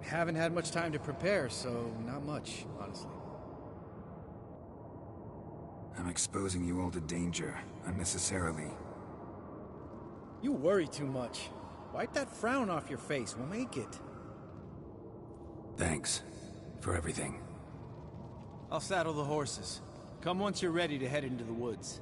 haven't had much time to prepare, so not much, honestly. I'm exposing you all to danger, unnecessarily. You worry too much. Wipe that frown off your face, we'll make it. Thanks. For everything. I'll saddle the horses. Come once you're ready to head into the woods.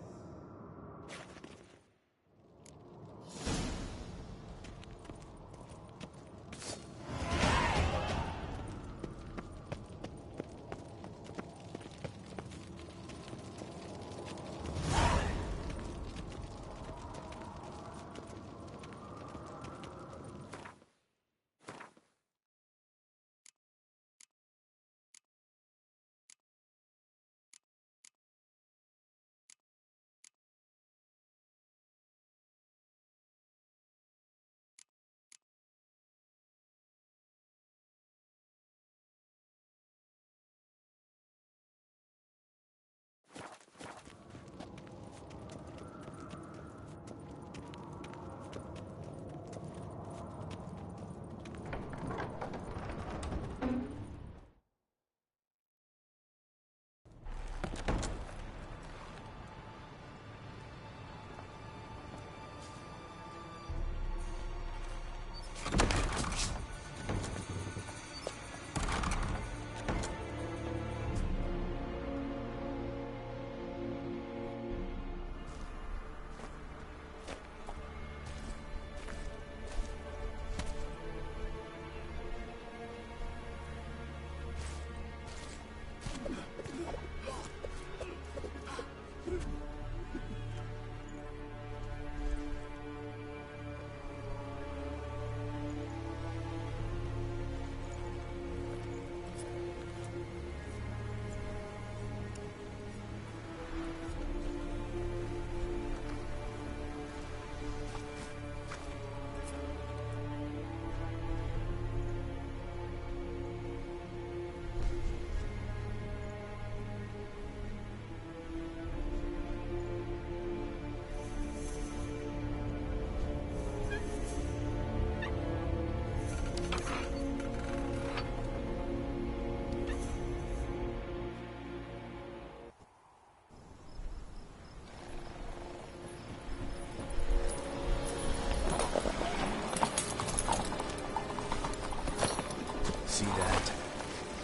See that?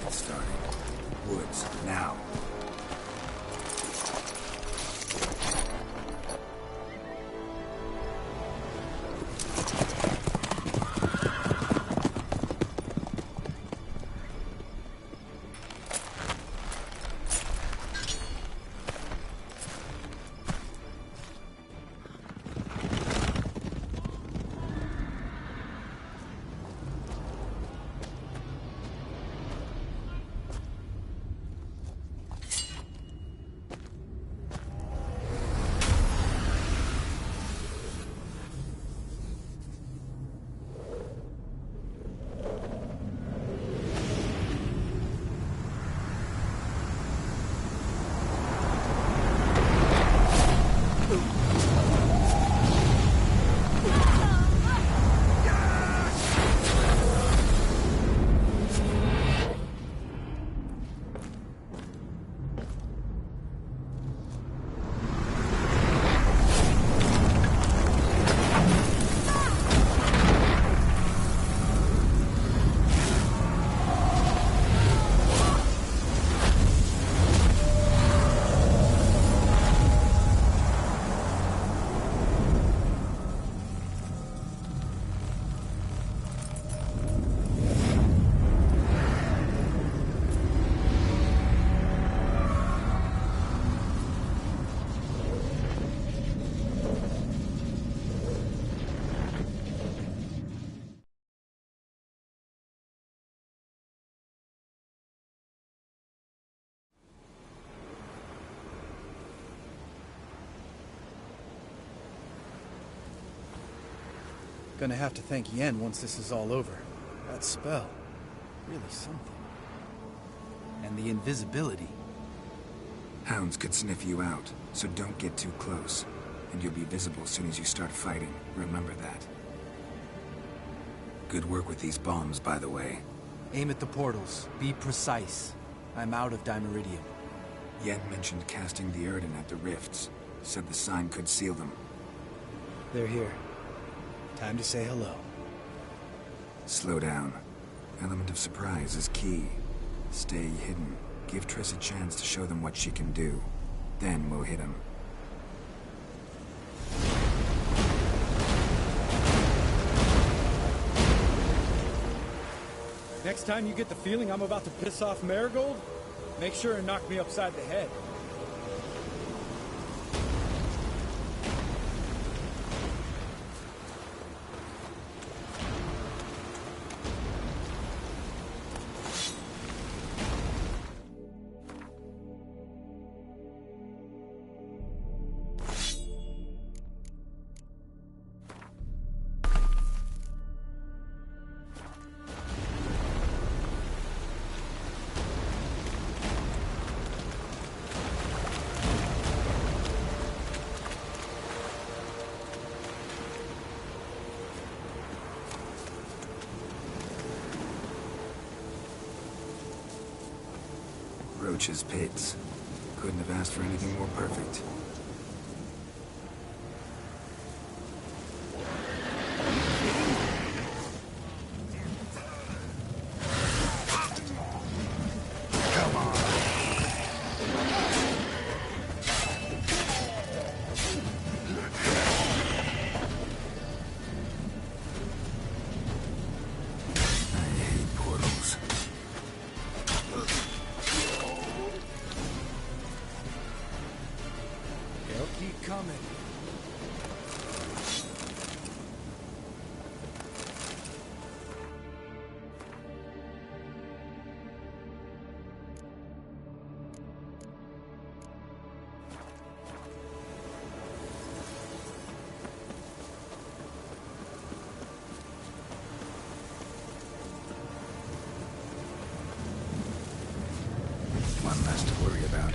It's starting. Woods, now. Gonna have to thank Yen once this is all over. That spell, really something. And the invisibility. Hounds could sniff you out, so don't get too close. And you'll be visible as soon as you start fighting. Remember that. Good work with these bombs, by the way. Aim at the portals. Be precise. I'm out of dimeridium. Yen mentioned casting the Erden at the rifts. Said the sign could seal them. They're here. Time to say hello. Slow down. Element of surprise is key. Stay hidden. Give Triss a chance to show them what she can do. Then we'll hit him. Next time you get the feeling I'm about to piss off Marigold, make sure and knock me upside the head. Roach's pits. Couldn't have asked for anything more perfect. One less to worry about.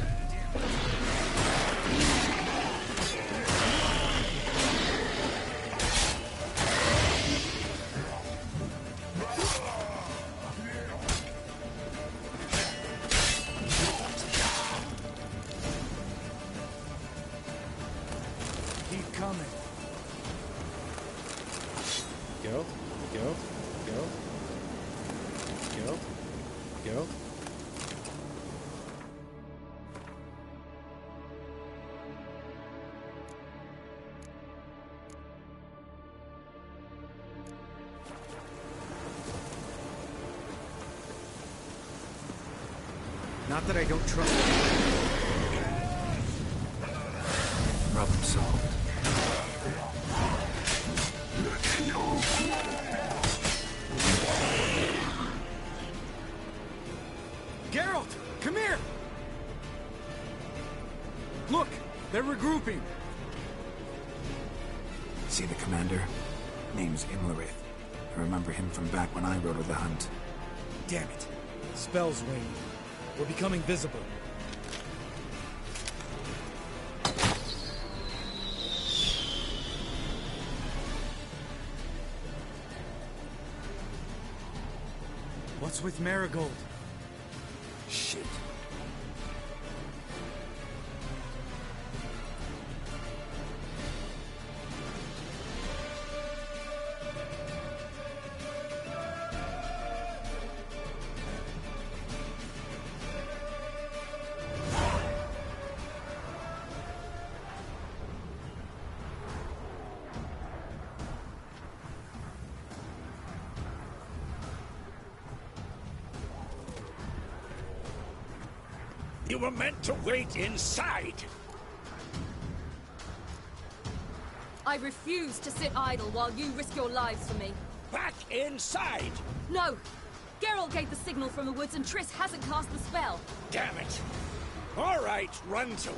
Keep coming. Geralt? Geralt? Geralt? Geralt? Geralt? Not that I don't trust you. Problem solved. Geralt! Come here! Look! They're regrouping! See the commander? Name's Imlerith. I remember him from back when I rode with the hunt. Damn it. Spell's waning. We're becoming visible. What's with Marigold? Shit. You were meant to wait inside! I refuse to sit idle while you risk your lives for me. Back inside! No! Geralt gave the signal from the woods and Triss hasn't cast the spell. Damn it! All right, run to her.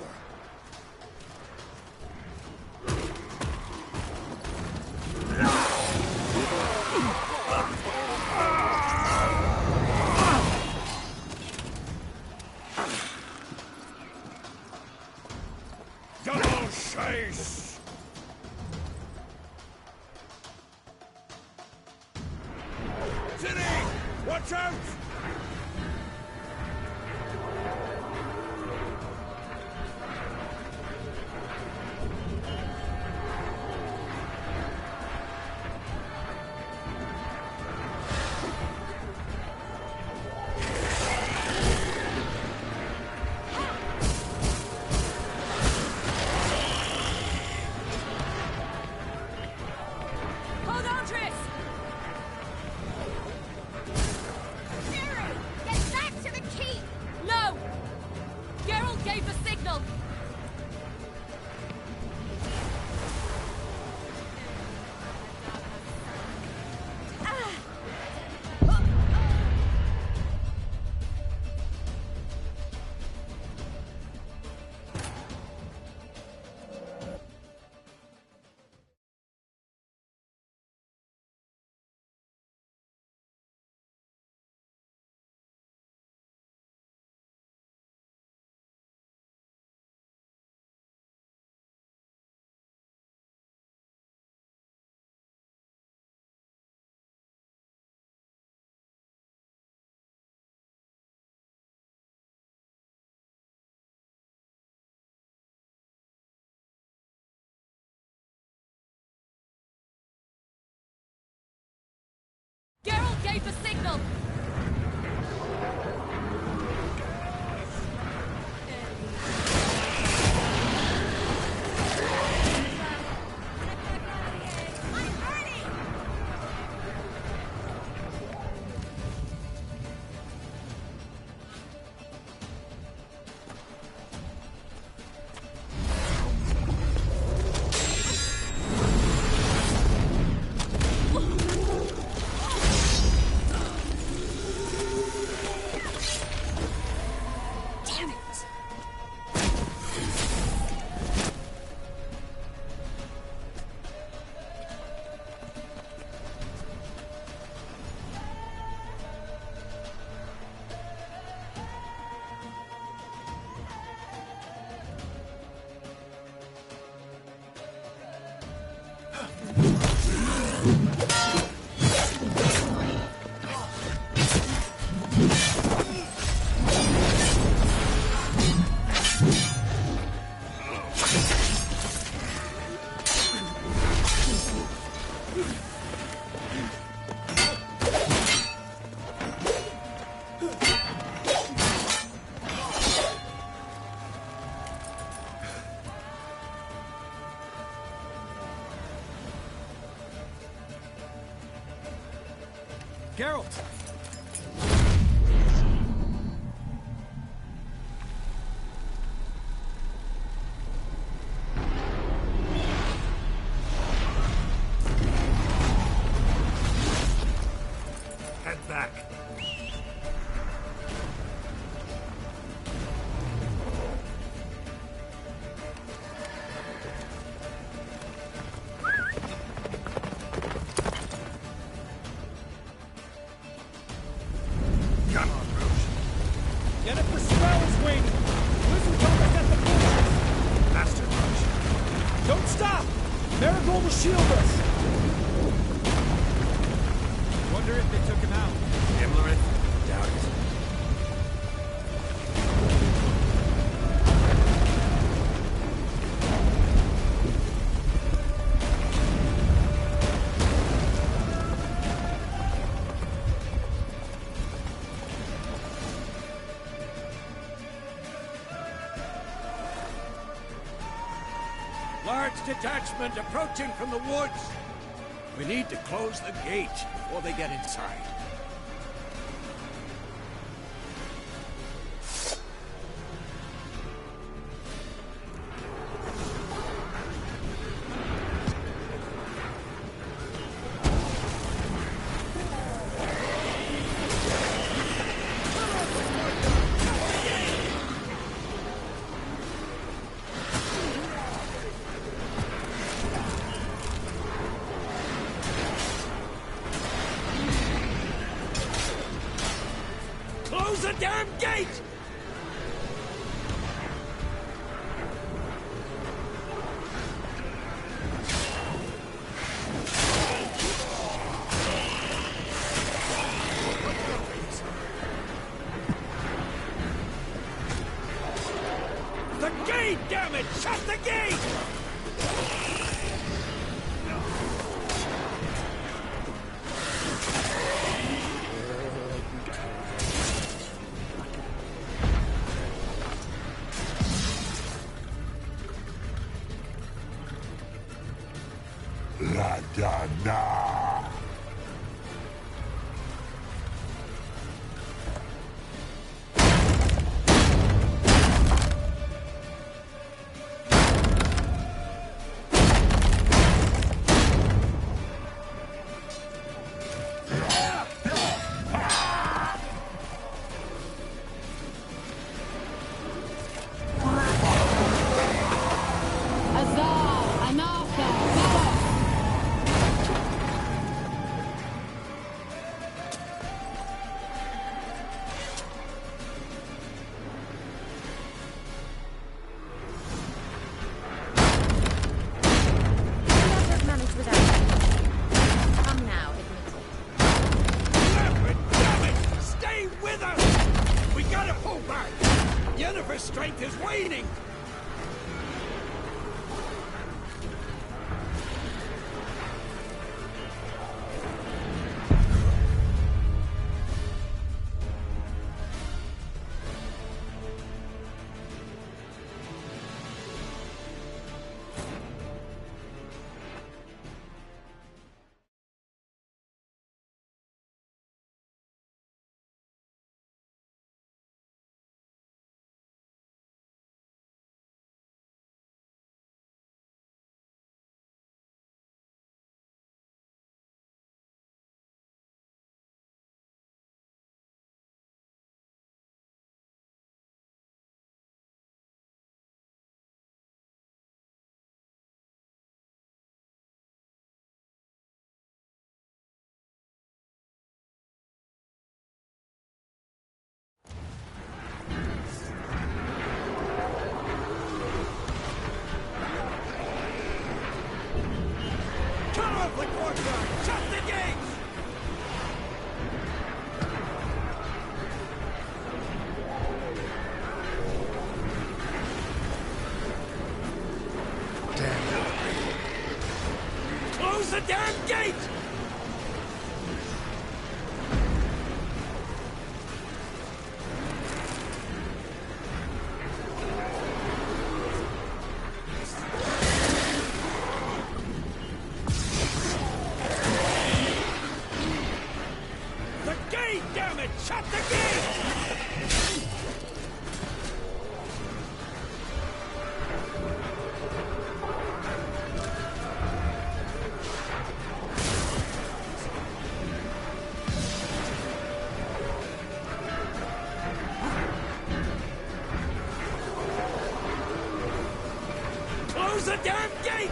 Double chase! City! Watch out! Geralt gave the signal! Geralt! Head back. Come on, Roche. Jennifer Spell is waiting! Listen, told us at the bushes! Faster, Roche. Don't stop! Marigold will shield us! Wonder if they took him out. Imlerith? Doubt it. Large detachment approaching from the woods. We need to close the gate before they get inside. Close the damn gate! gate, damn it! Shut the gate! La Dana. Strength is waning! Close the damn gate! The gate, damn it! Shut the gate! Close the damn gate!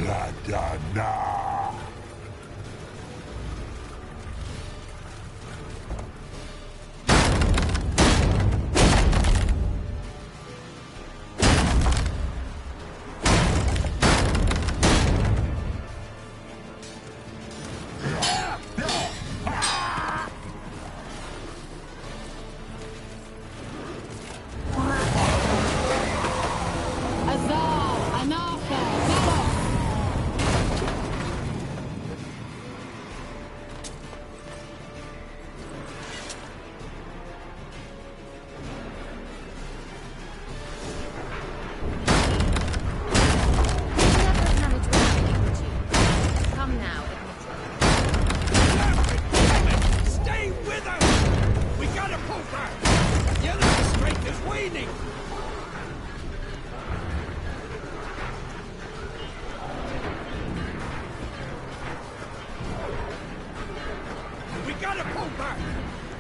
La Dana.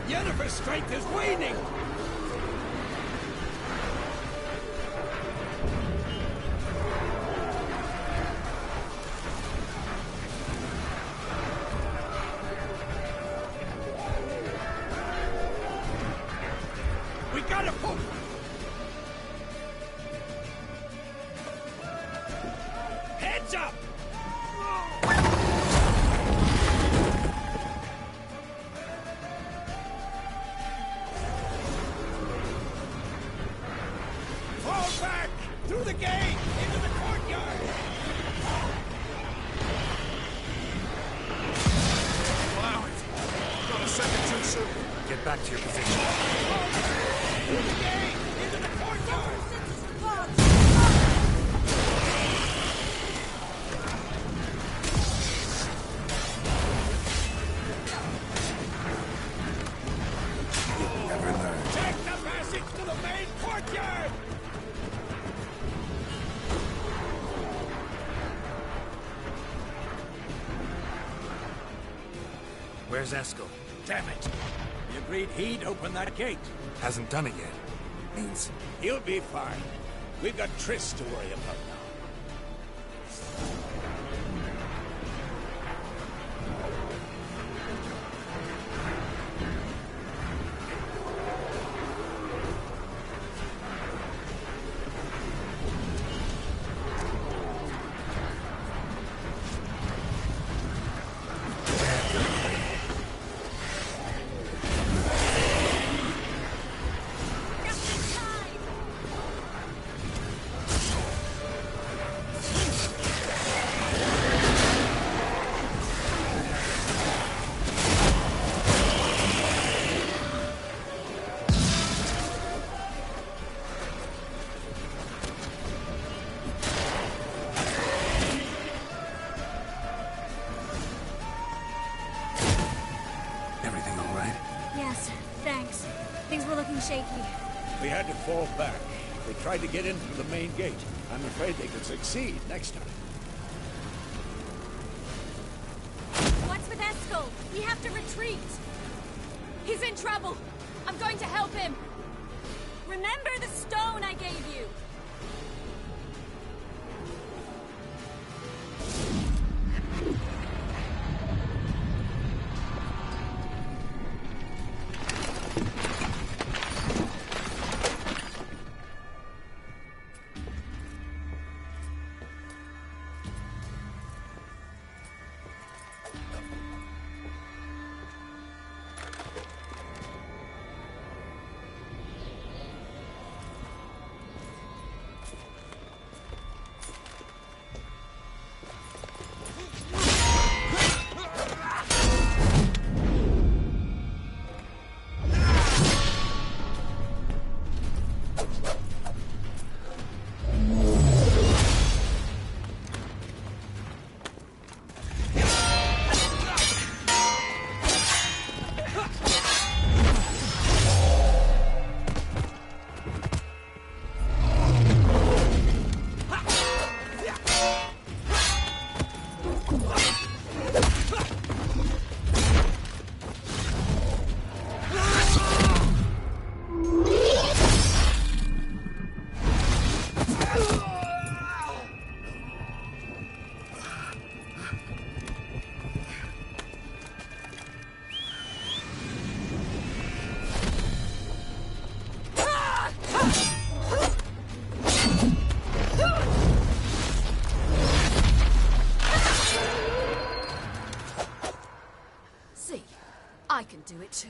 Yennefer's strength is waning! Get back to your position. Into the courtyard! Never learn. Take the passage to the main courtyard! Where's Eskel? Damn it! He agreed he'd open that gate. Hasn't done it yet. Means He'll be fine. We've got Triss to worry about now. everything all right? Yes, thanks. Things were looking shaky. We had to fall back. They tried to get in through the main gate. I'm afraid they could succeed next time. What's with Eskel? We have to retreat. He's in trouble. I'm going to help him. Remember the stone I gave you? I can do it too.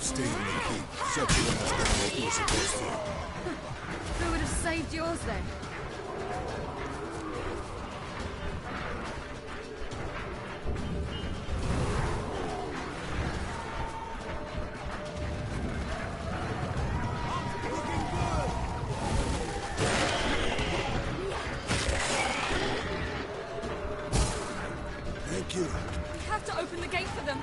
Stay in the keep. Shut your ass down like you're supposed to. Who would have saved yours then? Thank you. We have to open the gate for them.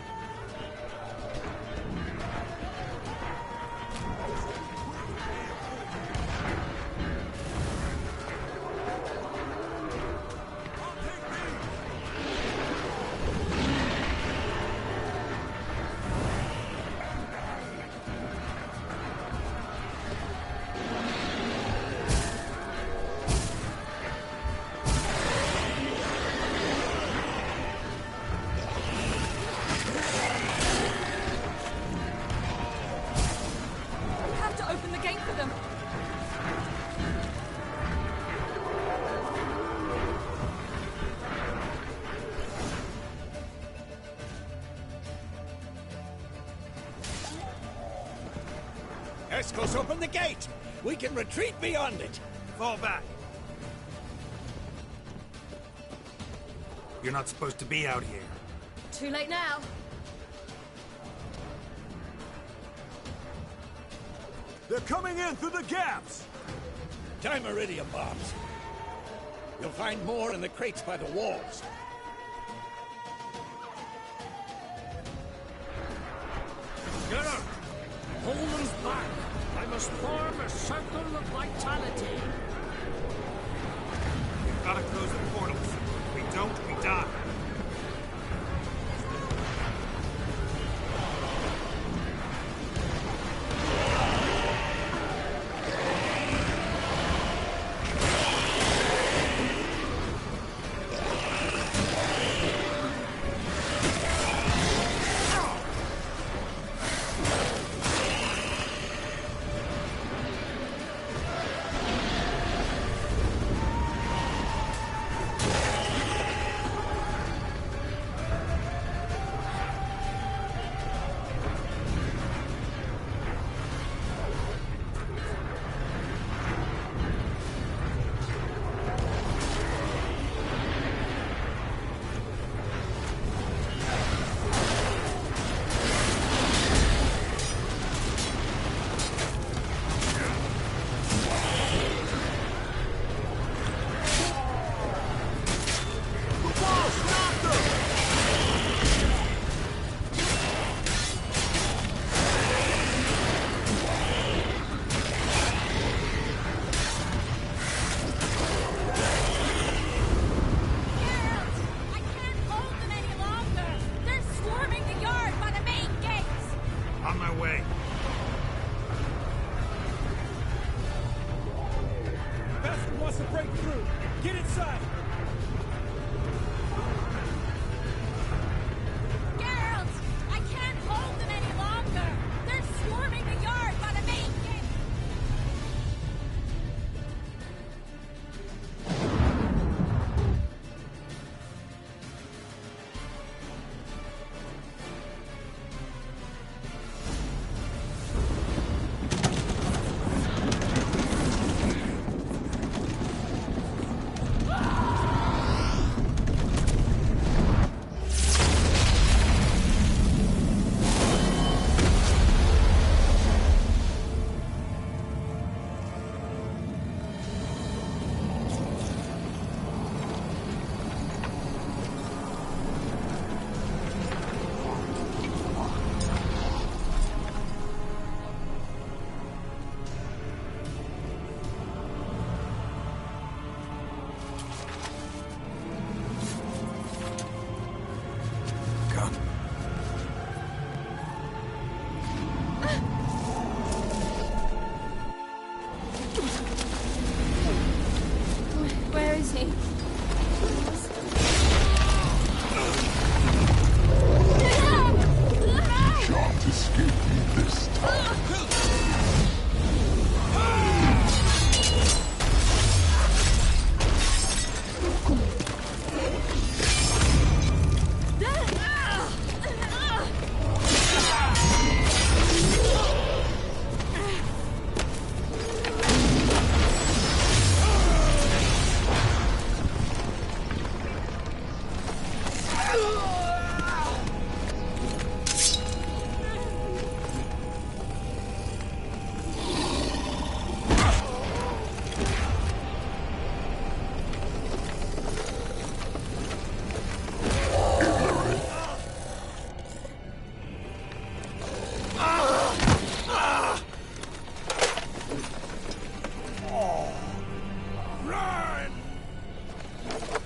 Escos open the gate! We can retreat beyond it! Fall back. You're not supposed to be out here. Too late now. They're coming in through the gaps! Time iridium bombs. You'll find more in the crates by the walls. Get up! Hold them back! I must form a circle of vitality. We've got to close the portals. If we don't, we die.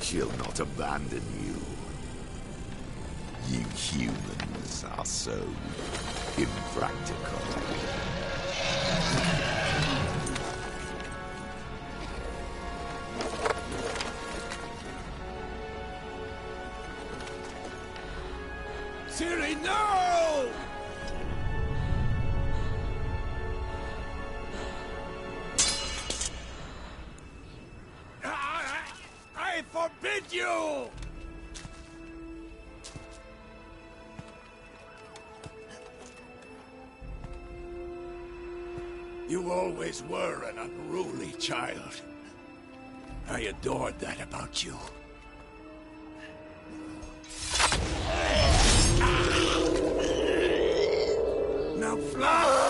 She'll not abandon you. You humans are so impractical. Siri, no! I forbid you! You always were an unruly child. I adored that about you. Now fly!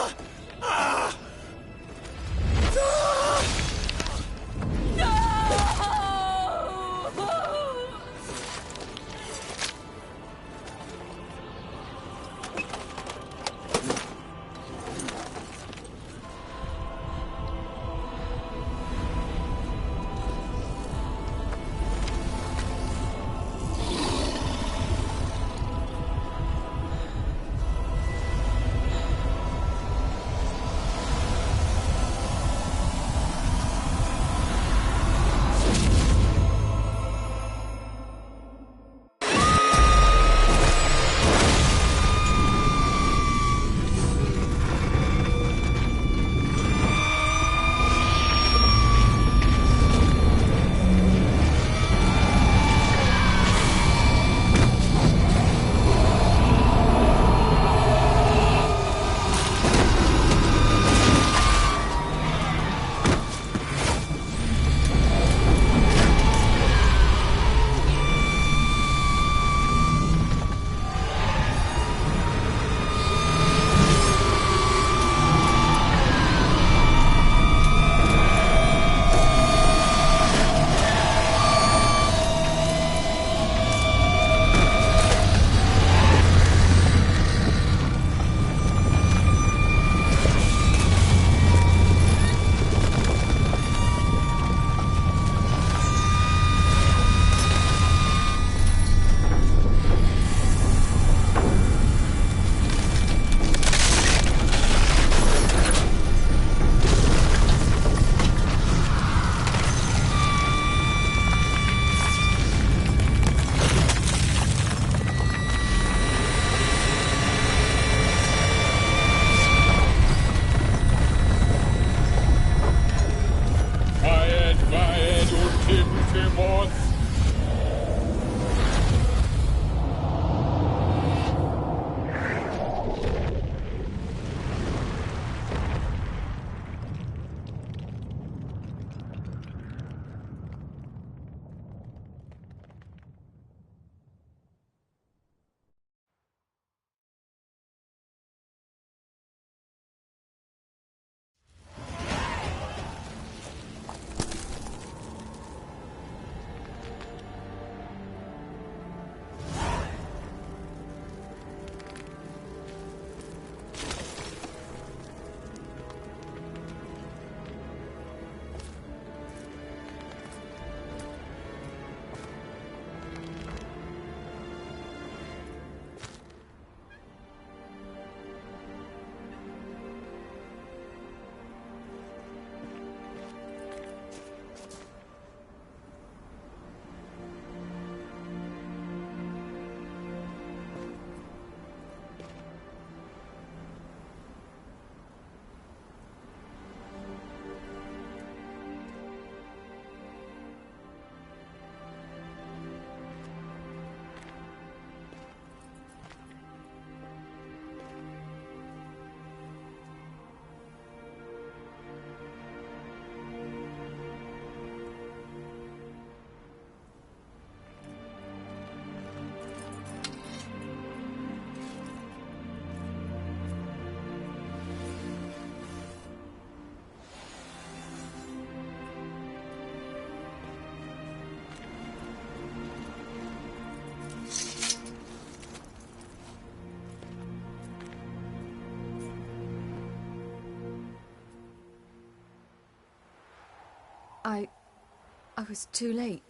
I was too late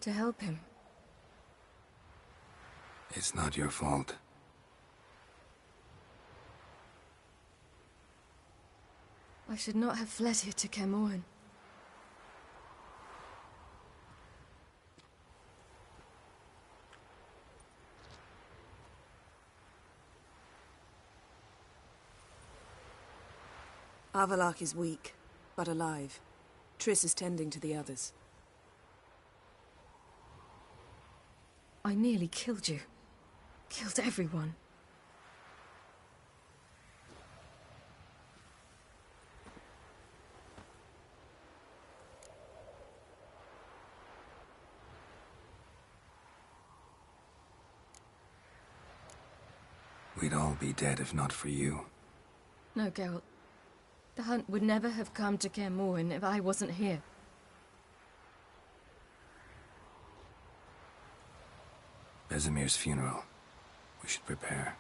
to help him. It's not your fault. I should not have fled here to Camoan. Avalok is weak, but alive. Triss is tending to the others. I nearly killed you. Killed everyone. We'd all be dead if not for you. No, Geralt. The hunt would never have come to Kaer Morhen if I wasn't here. Vesemir's funeral. We should prepare.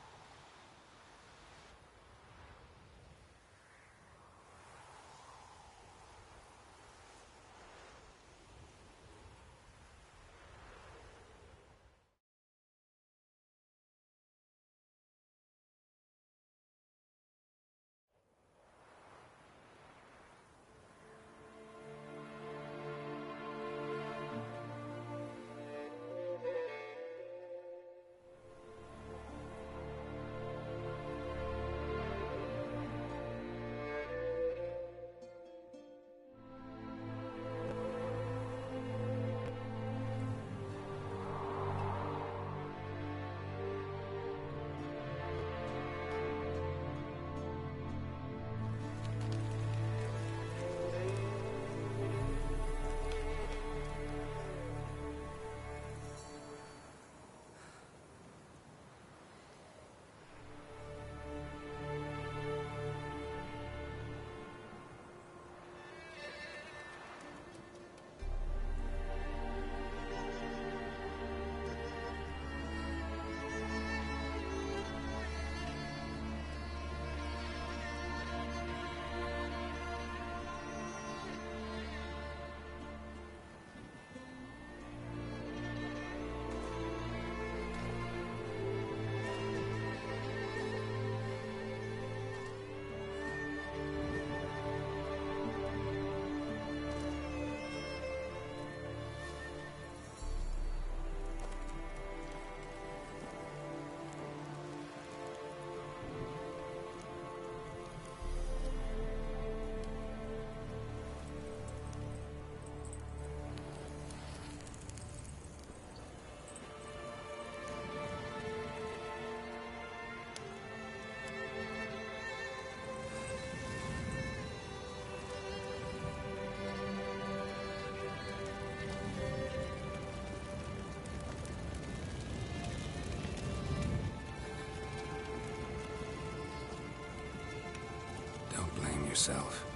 Yourself.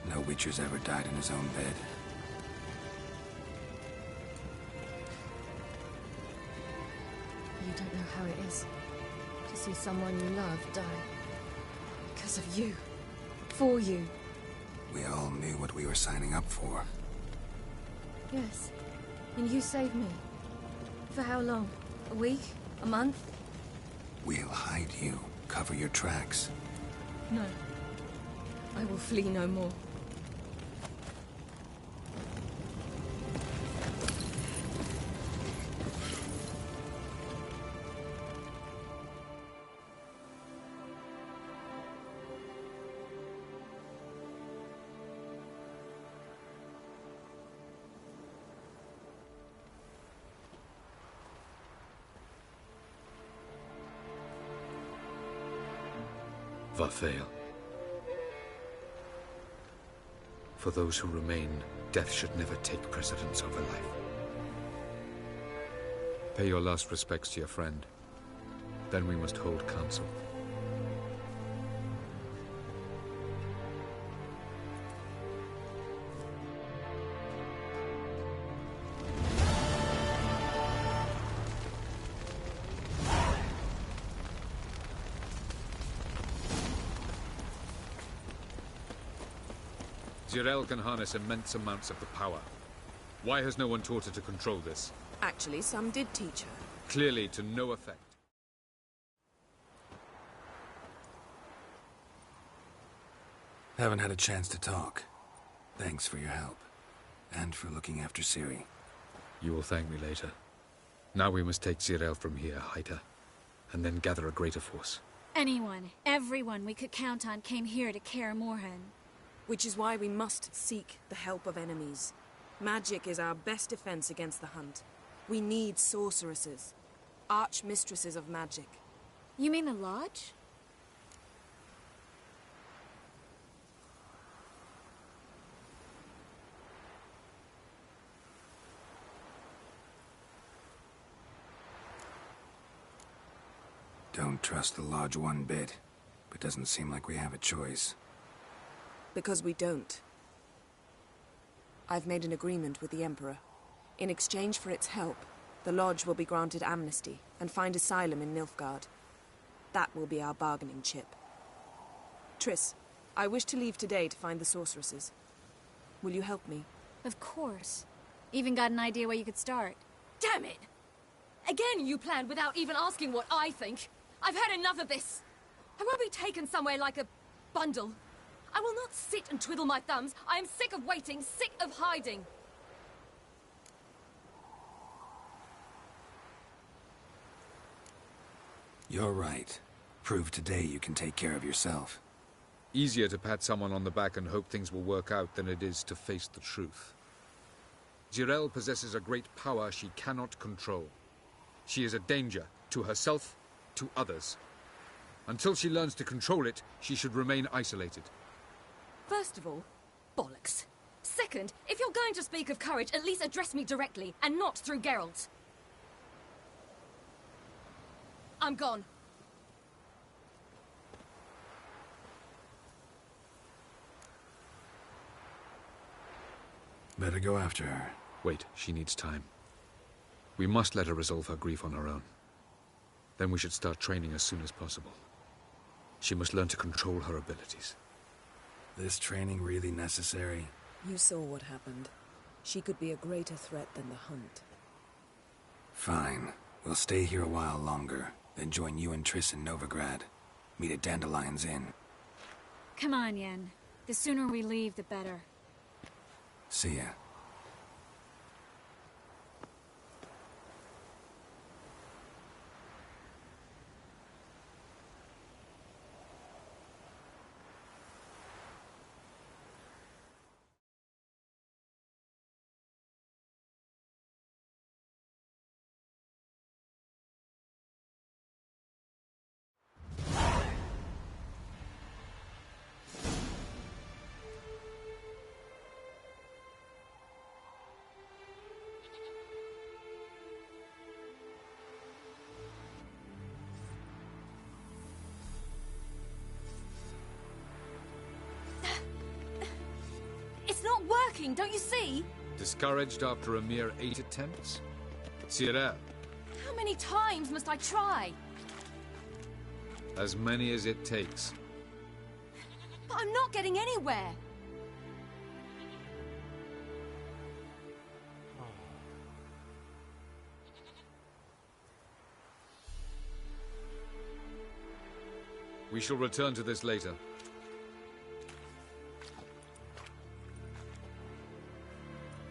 No Witcher's ever died in his own bed. You don't know how it is to see someone you love die. Because of you. For you. We all knew what we were signing up for. Yes. And you saved me. For how long? A week? A month? We'll hide you. Cover your tracks. No. I will flee no more. Varfail. For those who remain, death should never take precedence over life. Pay your last respects to your friend. Then we must hold council. Zirael can harness immense amounts of the power. Why has no one taught her to control this? Actually, some did teach her. Clearly to no effect. Haven't had a chance to talk. Thanks for your help. And for looking after Ciri. You will thank me later. Now we must take Zirael from here, hide her, and then gather a greater force. Anyone, everyone we could count on came here to Kaer Morhen. Which is why we must seek the help of enemies. Magic is our best defense against the hunt. We need sorceresses. Archmistresses of magic. You mean the Lodge? Don't trust the Lodge one bit, but doesn't seem like we have a choice. Because we don't. I've made an agreement with the Emperor. In exchange for its help, the Lodge will be granted amnesty and find asylum in Nilfgaard. That will be our bargaining chip. Triss, I wish to leave today to find the sorceresses. Will you help me? Of course. Even got an idea where you could start. Damn it! Again you planned without even asking what I think. I've had enough of this. I won't be taken somewhere like a bundle. I will not sit and twiddle my thumbs. I am sick of waiting, sick of hiding. You're right. Prove today you can take care of yourself. Easier to pat someone on the back and hope things will work out than it is to face the truth. Jirel possesses a great power she cannot control. She is a danger to herself, to others. Until she learns to control it, she should remain isolated. First of all, bollocks. Second, if you're going to speak of courage, at least address me directly, and not through Geralt. I'm gone. Better go after her. Wait, she needs time. We must let her resolve her grief on her own. Then we should start training as soon as possible. She must learn to control her abilities. This training really necessary? You saw what happened. She could be a greater threat than the Hunt. Fine. We'll stay here a while longer, then join you and Triss in Novigrad. Meet at Dandelion's Inn. Come on, Yen. The sooner we leave, the better. See ya. It's not working, don't you see? Discouraged after a mere 8 attempts? Cyril, How many times must I try? as many as it takes. But I'm not getting anywhere. We shall return to this later.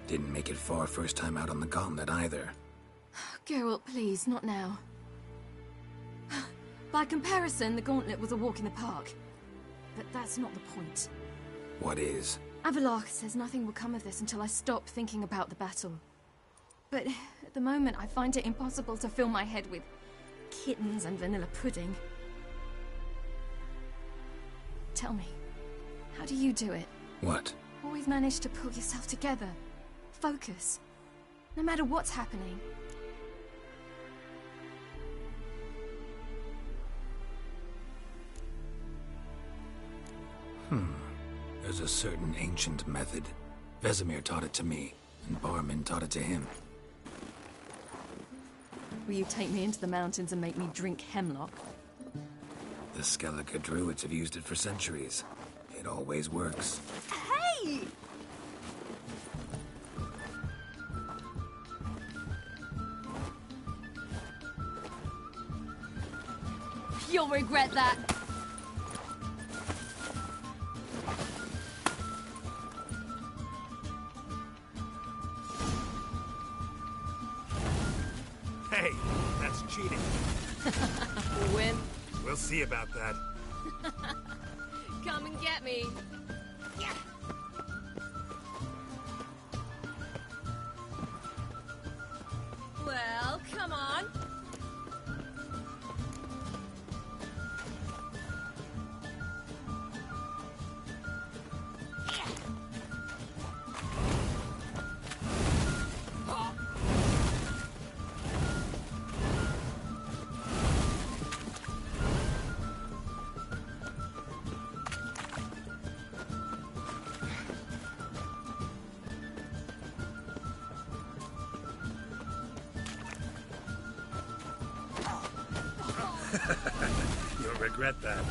Didn't make it far first time out on the gauntlet either. Geralt, please, not now. By comparison, the gauntlet was a walk in the park. But that's not the point. What is? Avalok says nothing will come of this until I stop thinking about the battle. But at the moment, I find it impossible to fill my head with kittens and vanilla pudding. Tell me, how do you do it? What? Always manage to pull yourself together. Focus. No matter what's happening. There's a certain ancient method. Vesemir taught it to me, and Barman taught it to him. Will you take me into the mountains and make me drink hemlock? The Skellige druids have used it for centuries. It always works. Hey! You'll regret that. Hey, that's cheating. Win. We'll see about that. Come and get me. Yeah. Well, come on. You'll regret that.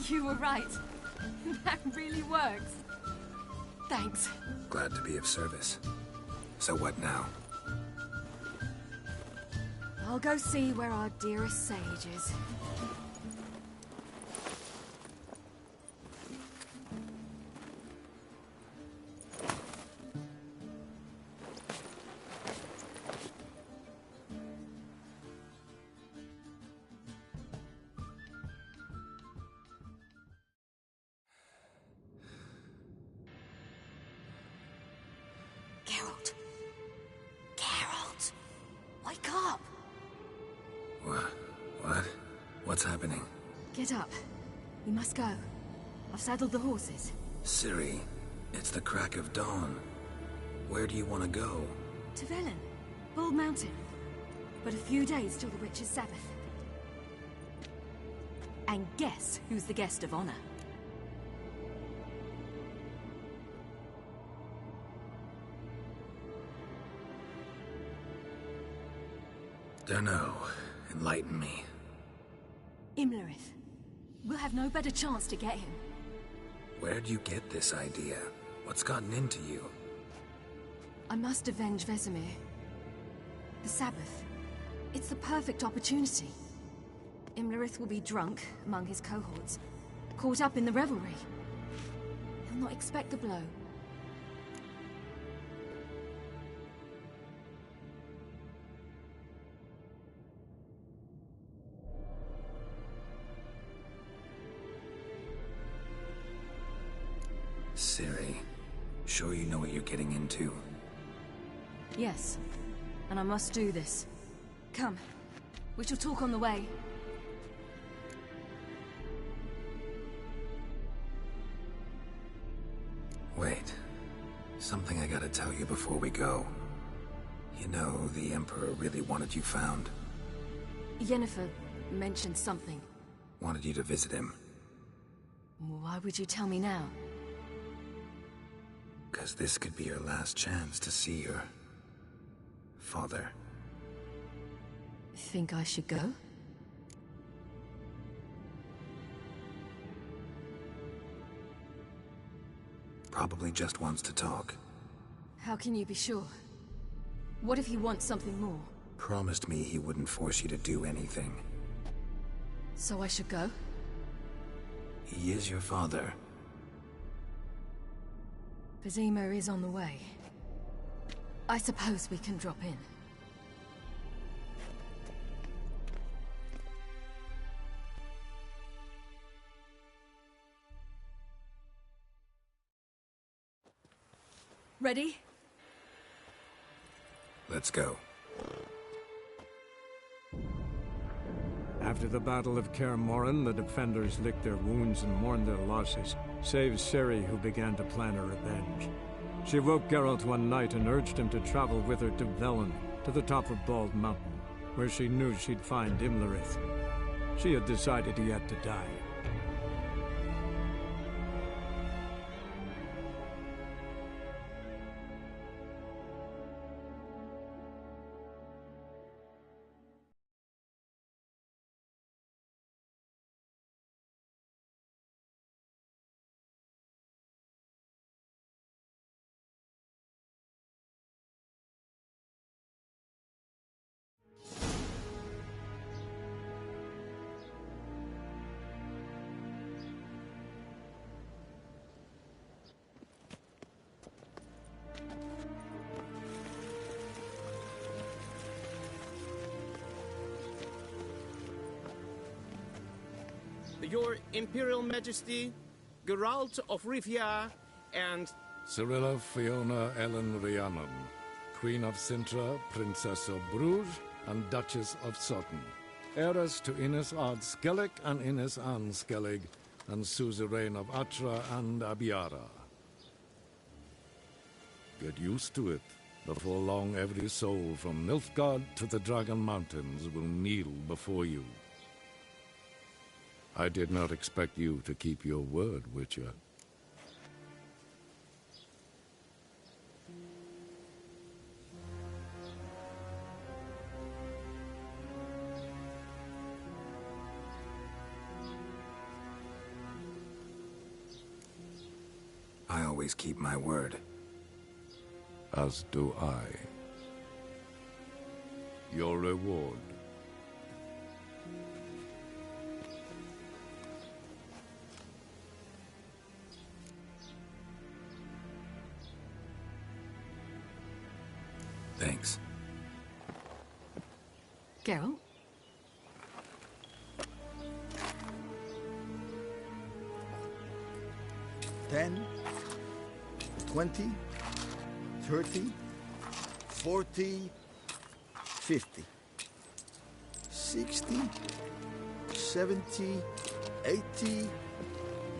You were right. That really works. Thanks. Glad to be of service. So what now? I'll go see where our dearest sage is. What's happening? Get up. We must go. I've saddled the horses. Ciri, it's the crack of dawn. Where do you want to go? To Velen. Bald Mountain. But a few days till the Witch's Sabbath. And guess who's the guest of honor? Dunno. Enlighten me. Imlerith. We'll have no better chance to get him. Where'd you get this idea? What's gotten into you? I must avenge Vesemir. The Sabbath. It's the perfect opportunity. Imlerith will be drunk among his cohorts, caught up in the revelry. He'll not expect the blow. Ciri, sure you know what you're getting into? Yes, and I must do this. Come, we shall talk on the way. Wait. Something I gotta tell you before we go. You know, the Emperor really wanted you found. Yennefer mentioned something. Wanted you to visit him. Why would you tell me now? 'Cause this could be your last chance to see your father. Think I should go? Probably just wants to talk. How can you be sure? What if he wants something more? Promised me he wouldn't force you to do anything. So I should go? He is your father. Vesemir is on the way. I suppose we can drop in. Ready? Let's go. After the Battle of Kaer Morhen, the defenders licked their wounds and mourned their losses, save Ciri, who began to plan a revenge. She woke Geralt one night and urged him to travel with her to Velen, to the top of Bald Mountain, where she knew she'd find Imlerith. She had decided he had to die. Your Imperial Majesty, Geralt of Rivia, and... Cyrilla Fiona Ellen Rhiannon, Queen of Sintra, Princess of Bruges, and Duchess of Sutton. Heiress to Innes Ard Skellig and Innes Anne Skellig, and suzerain of Atra and Abiara. Get used to it. Before long, every soul from Nilfgaard to the Dragon Mountains will kneel before you. I did not expect you to keep your word, Witcher. I always keep my word. As do I. Your reward. Thanks. Geralt? $10, $20, $30, $40, $50, $60, $70, $80,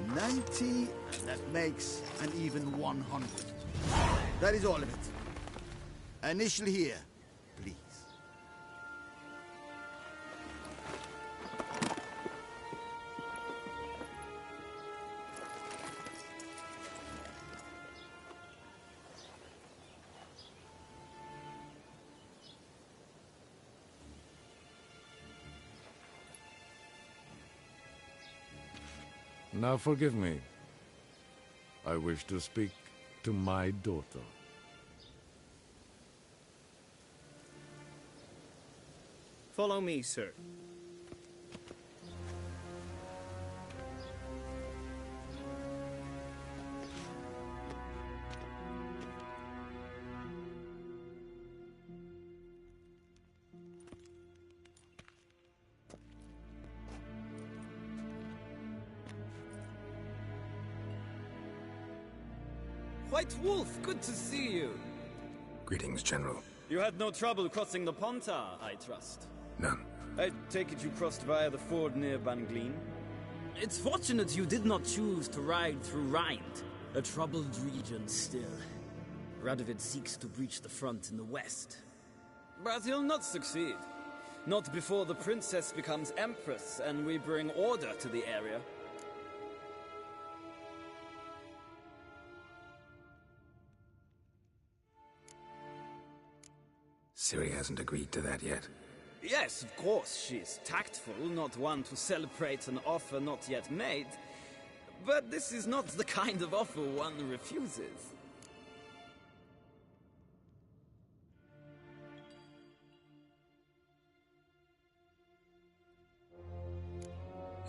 $90, and that makes an even $100. That is all of it. Initial here, please. Now forgive me. I wish to speak to my daughter. Follow me, sir. White Wolf, good to see you. Greetings, General. You had no trouble crossing the Pontar, I trust. None. I take it you crossed via the ford near Banglin? It's fortunate you did not choose to ride through Rind, a troubled region still. Radovid seeks to breach the front in the west. But he'll not succeed. Not before the princess becomes empress and we bring order to the area. Ciri hasn't agreed to that yet. Yes, of course, she's tactful, not one to celebrate an offer not yet made. But this is not the kind of offer one refuses.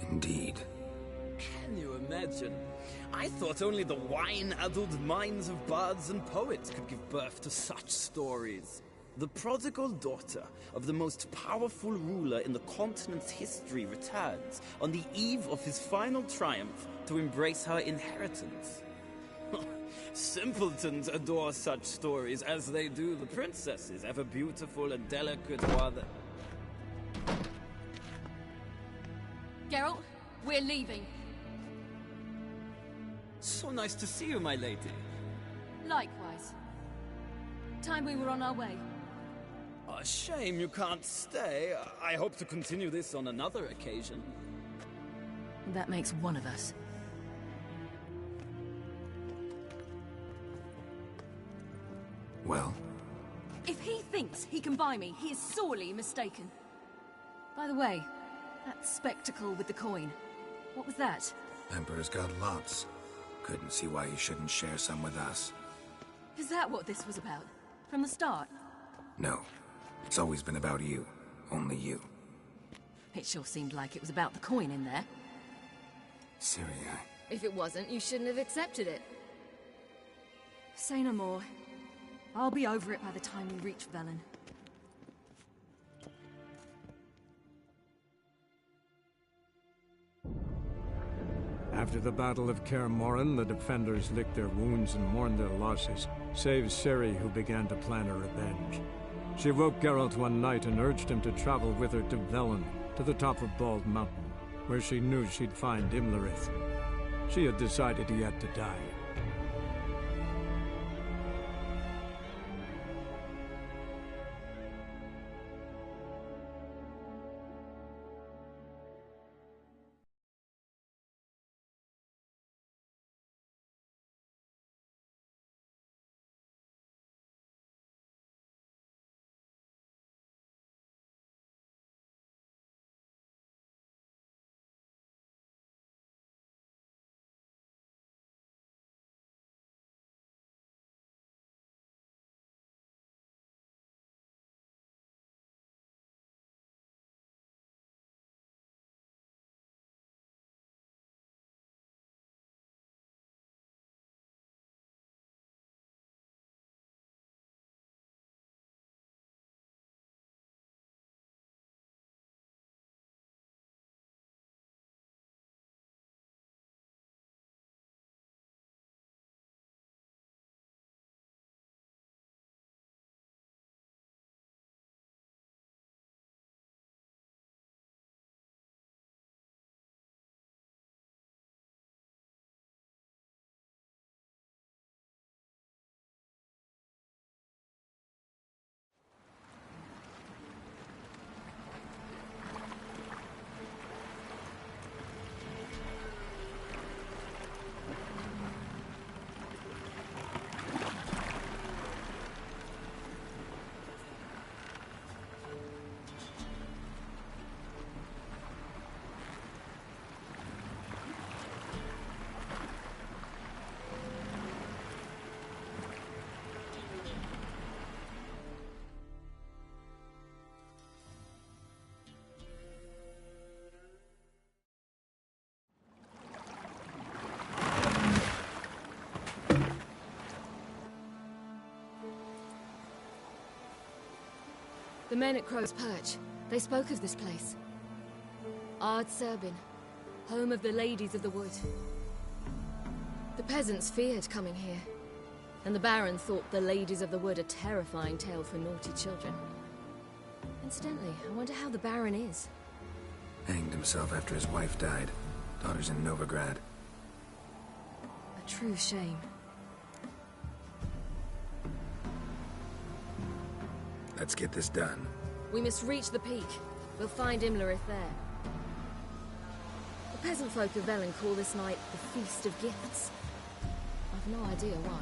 Indeed. Can you imagine? I thought only the wine-addled minds of bards and poets could give birth to such stories. The prodigal daughter of the most powerful ruler in the continent's history returns on the eve of his final triumph to embrace her inheritance. Simpletons adore such stories as they do the princesses, ever beautiful and delicate while the... Geralt, we're leaving. So nice to see you, my lady. Likewise. Time we were on our way. A shame you can't stay. I hope to continue this on another occasion. That makes one of us. Well? If he thinks he can buy me, he is sorely mistaken. By the way, that spectacle with the coin, what was that? Emperor's got lots. Couldn't see why he shouldn't share some with us. Is that what this was about? From the start? No. It's always been about you. Only you. It sure seemed like it was about the coin in there. Ciri, If it wasn't, you shouldn't have accepted it. Say no more. I'll be over it by the time we reach Velen. After the Battle of Kaer Morhen, the defenders licked their wounds and mourned their losses, save Ciri, who began to plan a revenge. She woke Geralt one night and urged him to travel with her to Velen, to the top of Bald Mountain, where she knew she'd find Imlerith. She had decided he had to die. The men at Crow's Perch, they spoke of this place. Ard Serbin, home of the Ladies of the Wood. The peasants feared coming here, and the Baron thought the Ladies of the Wood a terrifying tale for naughty children. Incidentally, I wonder how the Baron is. Hanged himself after his wife died. Daughter's in Novigrad. A true shame. Let's get this done. We must reach the peak. We'll find Imlerith there. The peasant folk of Velen call this night the Feast of Gifts. I've no idea why.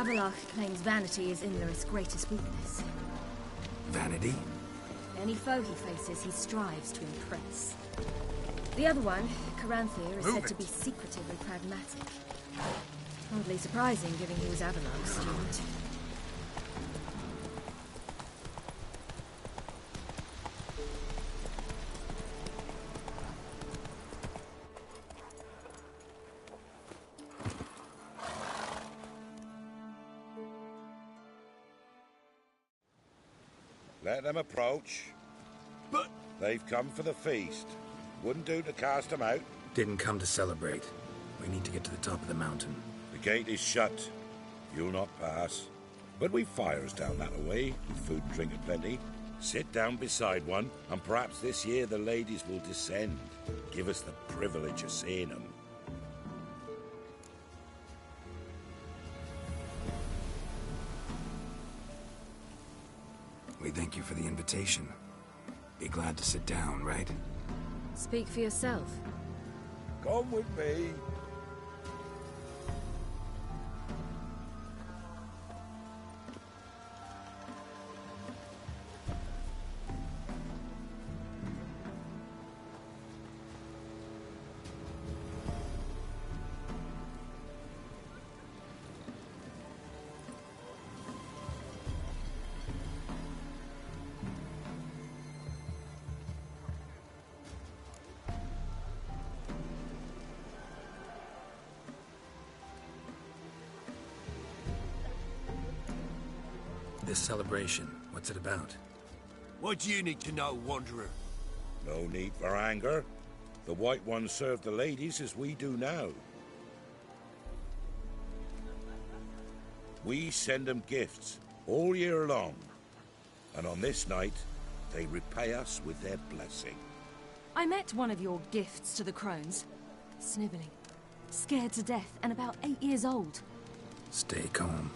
Avallac'h claims vanity is Imlerith's greatest weakness. Vanity? Any foe he faces, he strives to impress. The other one, Caranthir, is said to be secretively pragmatic. Hardly surprising, given he was Avallac'h's student. Let them approach. But... They've come for the feast. Wouldn't do to cast them out. Didn't come to celebrate. We need to get to the top of the mountain. The gate is shut. You'll not pass. But we've fires down that way, with food and drink aplenty. Sit down beside one, and perhaps this year the ladies will descend. Give us the privilege of seeing them. We thank you for the invitation. Be glad to sit down, right? Speak for yourself. Come with me. This celebration, what's it about? What do you need to know, Wanderer? No need for anger. The White Ones serve the ladies as we do now. We send them gifts all year long. And on this night, they repay us with their blessing. I met one of your gifts to the crones. Sniveling. Scared to death and about 8 years old. Stay calm.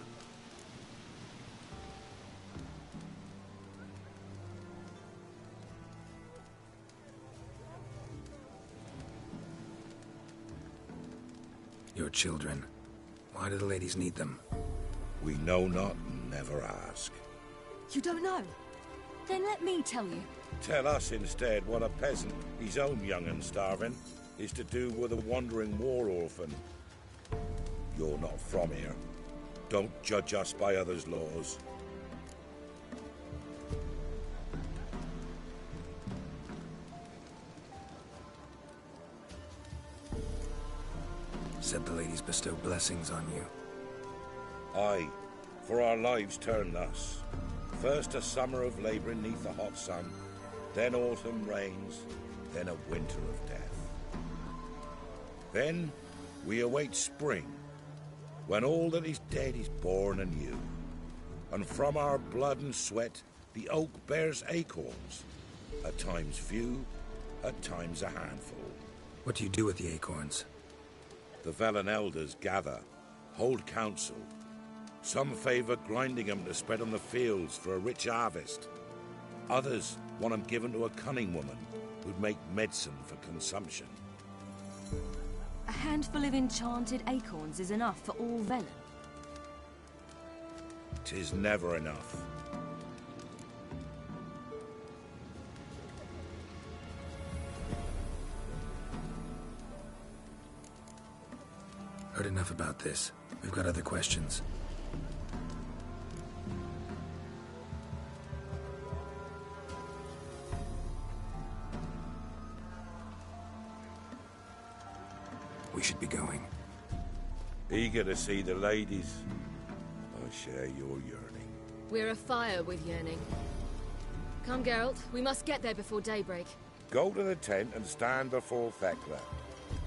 Your children. Why do the ladies need them? We know not and never ask. You don't know? Then let me tell you. Tell us instead what a peasant, his own young and starving, is to do with a wandering war orphan. You're not from here. Don't judge us by others' laws. Said the ladies bestow blessings on you. Aye, for our lives turn thus. First a summer of labouring neath the hot sun, then autumn rains, then a winter of death. Then we await spring, when all that is dead is born anew. And from our blood and sweat the oak bears acorns, at times few, at times a handful. What do you do with the acorns? The Velen elders gather, hold council. Some favour grinding them to spread on the fields for a rich harvest. Others want them given to a cunning woman who'd make medicine for consumption. A handful of enchanted acorns is enough for all Velen. 'Tis never enough. Heard enough about this. We've got other questions. We should be going. Eager to see the ladies. I share your yearning. We're afire with yearning. Come, Geralt. We must get there before daybreak. Go to the tent and stand before Thekla.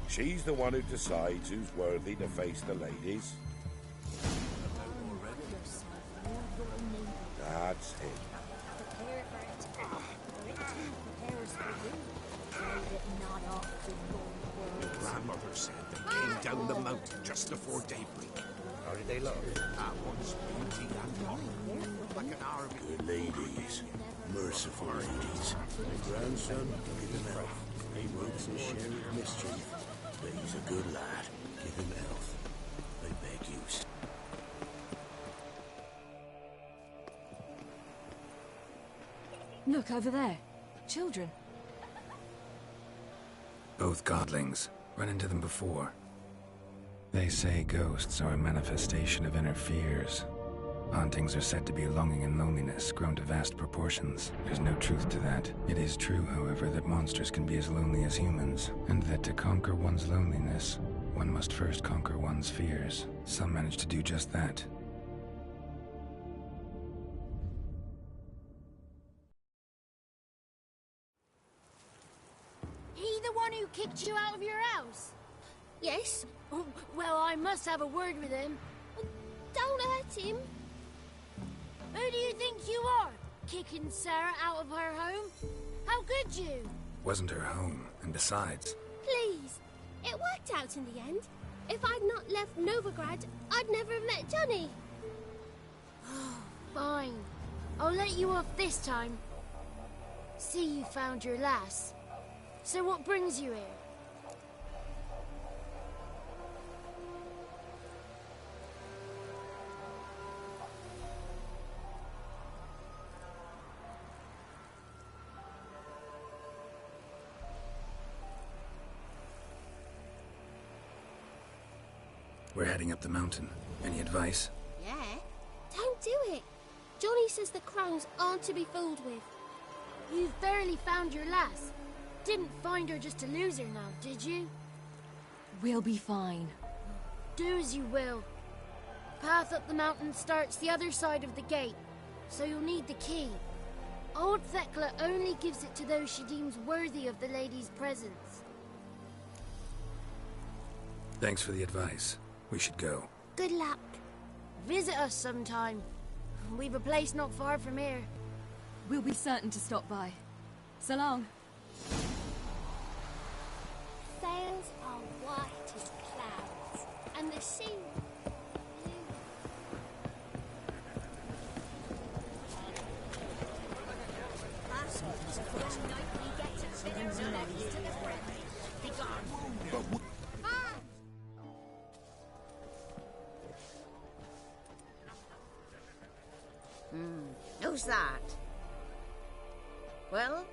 She's the one who decides who's worthy to face the ladies. That's it. Grandmother said they came down the mountain just before daybreak. How did they look? One's beauty and honor. Like an Arab. Good ladies. Merciful ladies. My grandson, give him health. He works his share of mischief. But he's a good lad. Give him health. I beg you. Look, over there. Children. Both godlings. Run into them before. They say ghosts are a manifestation of inner fears. Hauntings are said to be longing and loneliness, grown to vast proportions. There's no truth to that. It is true, however, that monsters can be as lonely as humans, and that to conquer one's loneliness, one must first conquer one's fears. Some manage to do just that. He the one who kicked you out of your house? Yes. Oh, well, I must have a word with him. Don't hurt him. Who do you think you are? Kicking Sarah out of her home? How could you? Wasn't her home, and besides... Please. It worked out in the end. If I'd not left Novigrad, I'd never have met Johnny. Fine. I'll let you off this time. See, you found your lass. So what brings you here? We're heading up the mountain. Any advice? Yeah. Don't do it. Johnny says the crowns aren't to be fooled with. You've barely found your lass. Didn't find her just to lose her now, did you? We'll be fine. Do as you will. Path up the mountain starts the other side of the gate, so you'll need the key. Old Thekla only gives it to those she deems worthy of the lady's presence. Thanks for the advice. We should go. Good luck. Visit us sometime. We've a place not far from here. We'll be certain to stop by. So long. Sails are white as clouds, and the sea blue. Who's that? Well,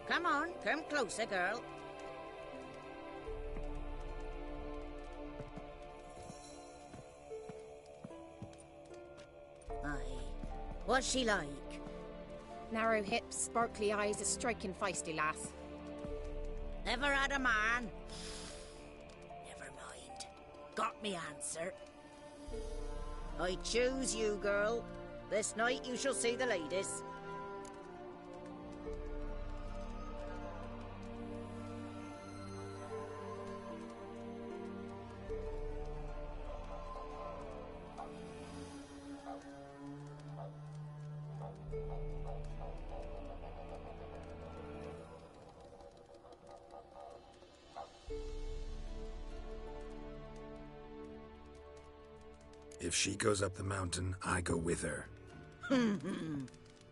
come on, come closer, girl. Aye. What's she like? Narrow hips, sparkly eyes, a striking feisty lass. Never had a man? Never mind. Got me answer. I choose you, girl. This night you shall see the ladies. If she goes up the mountain, I go with her.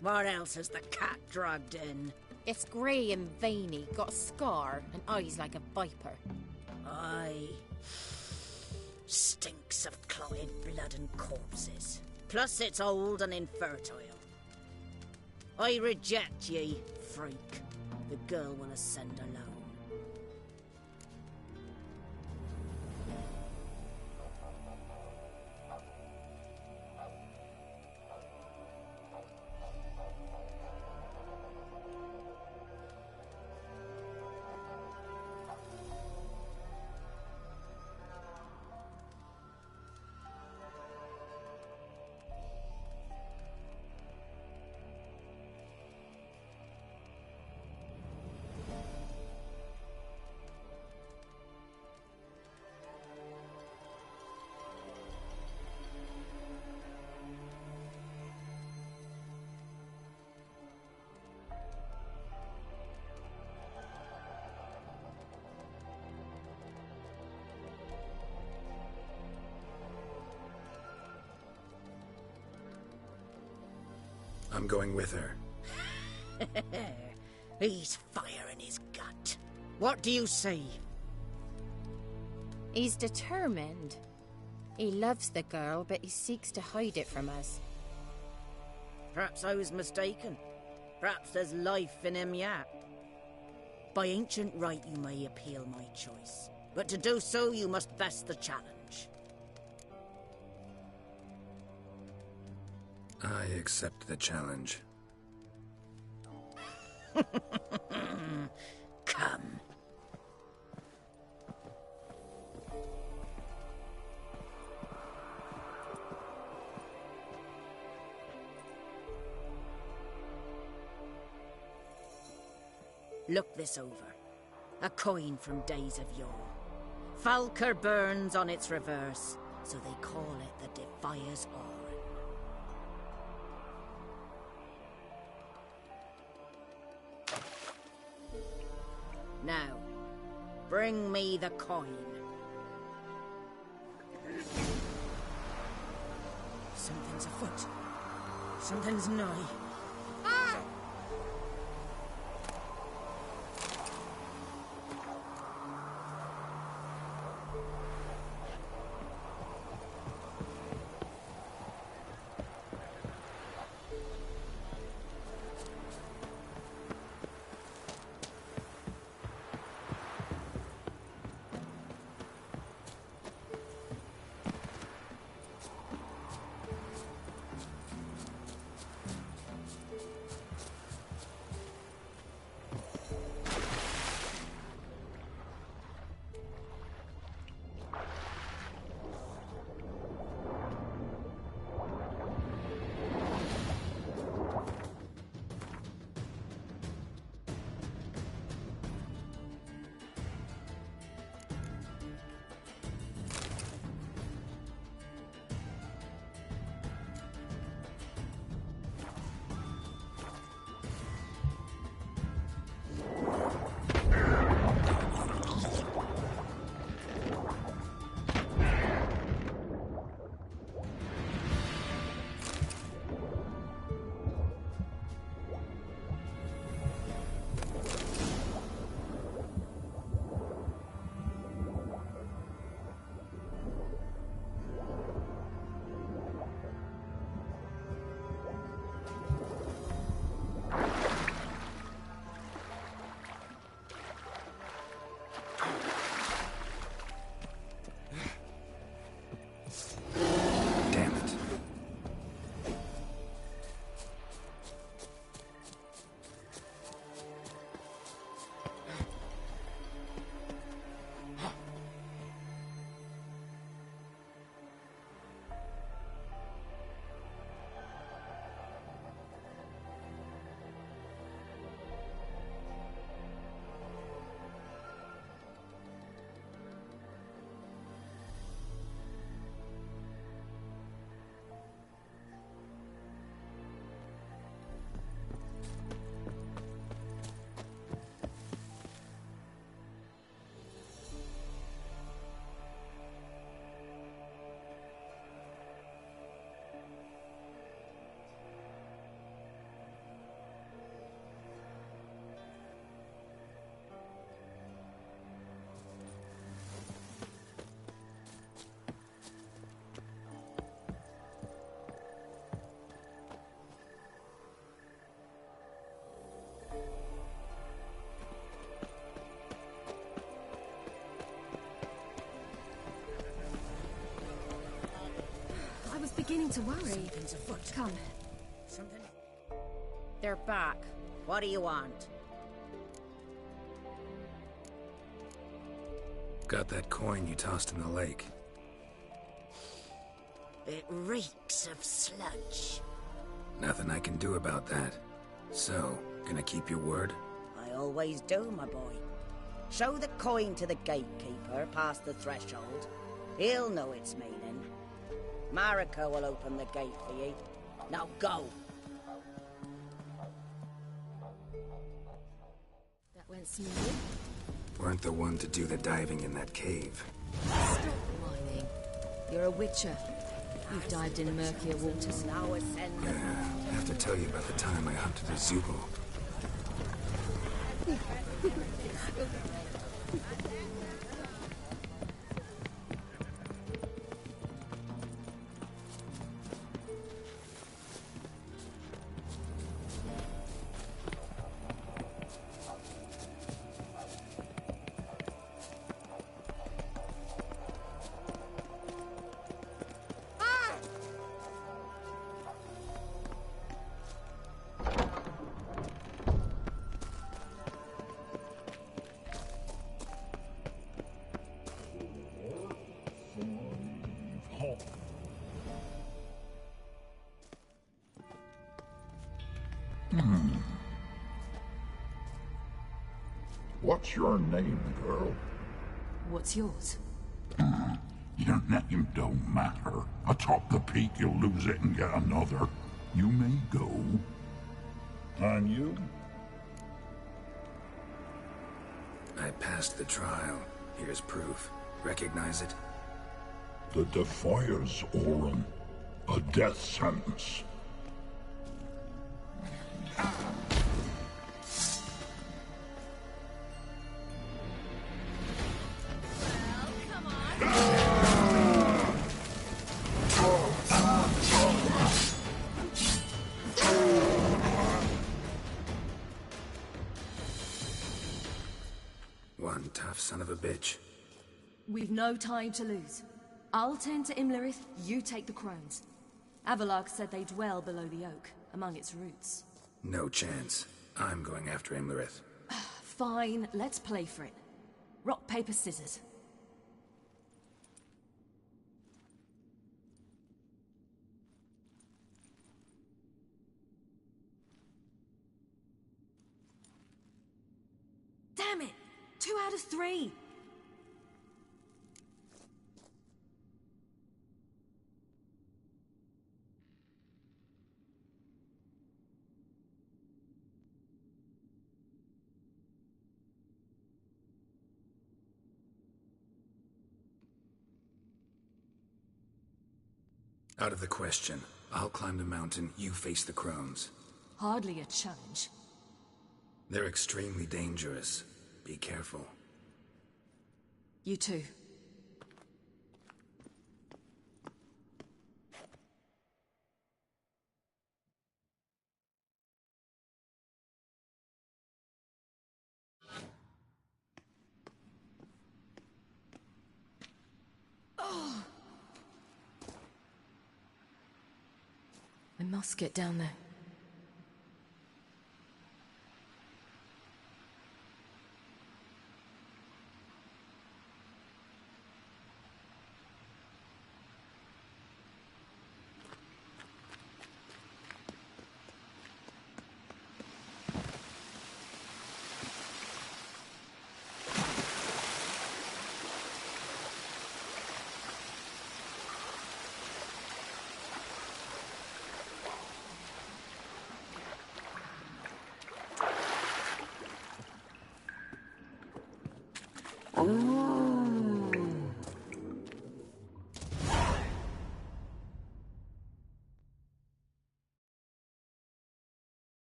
What else has the cat dragged in? It's grey and veiny, got a scar, and eyes like a viper. Aye. Stinks of clotted blood and corpses. Plus it's old and infertile. I reject ye, freak. The girl wanna send alone. I'm going with her. He's fire in his gut. What do you say? He's determined. He loves the girl, but he seeks to hide it from us. Perhaps I was mistaken. Perhaps there's life in him yet. By ancient right, you may appeal my choice. But to do so, you must best the challenge. I accept the challenge. Come. Look this over. A coin from days of yore. Falker burns on its reverse, so they call it the Defier's Aura. Now, bring me the coin. Something's afoot. Something's nigh. Beginning to worry. Something's afoot. Come. Something. They're back. What do you want? Got that coin you tossed in the lake. It reeks of sludge. Nothing I can do about that. So, gonna keep your word? I always do, my boy. Show the coin to the gatekeeper past the threshold. He'll know its meaning. Marika will open the gate for you. Now go! That went smoothly. Weren't the one to do the diving in that cave. Stop whining. You're a witcher. You've dived in murkier waters. Now ascend. Yeah, I have to tell you about the time I hunted a Zubul. What's your name, girl? What's yours? Your name don't matter. Atop the peak, you'll lose it and get another. You may go. And you? I passed the trial. Here's proof. Recognize it? The Defier's Orin. A death sentence. One tough son of a bitch. We've no time to lose. I'll tend to Imlerith, you take the crones. Avalok said they dwell below the oak, among its roots. No chance. I'm going after Imlerith. Fine, let's play for it. Rock, paper, scissors. Damn it! 2 out of 3! Out of the question. I'll climb the mountain, you face the crones. Hardly a challenge. They're extremely dangerous. Be careful. You too. Oh. I must get down there.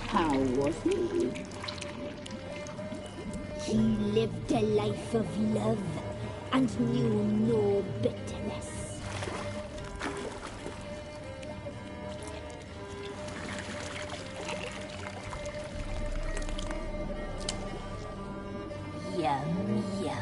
How was he? He lived a life of love and knew no bitterness. Yum, yum.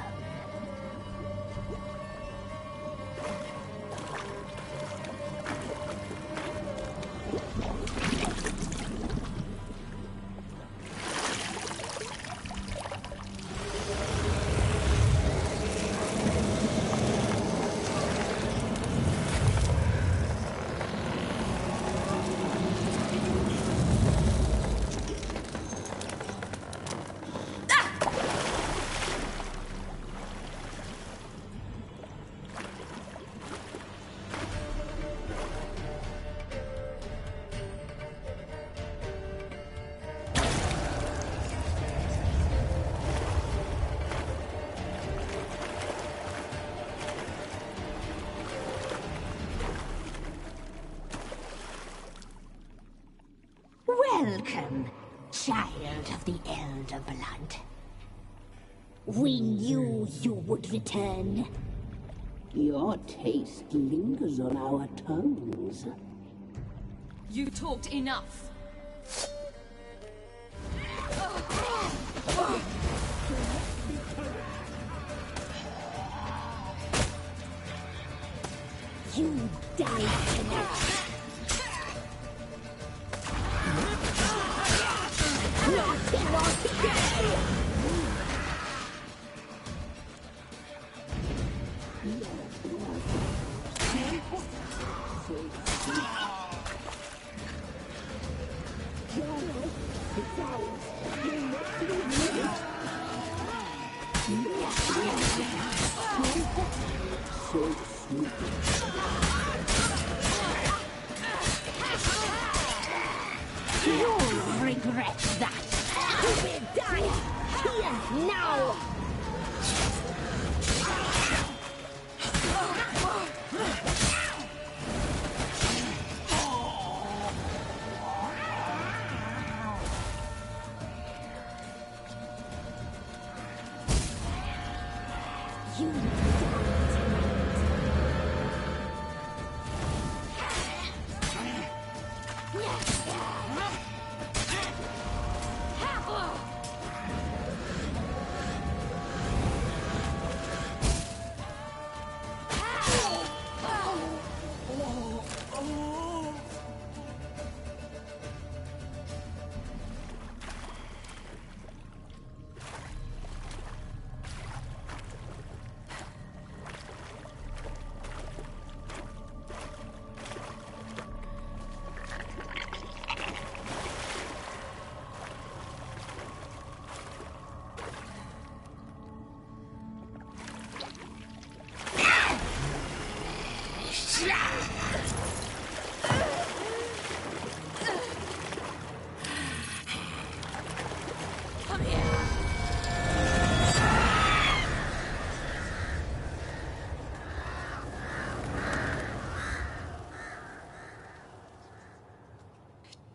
Welcome, child of the Elder Blood. We knew you would return. Your taste lingers on our tongues. You talked enough. You died tonight. You'll regret that. You will die here now.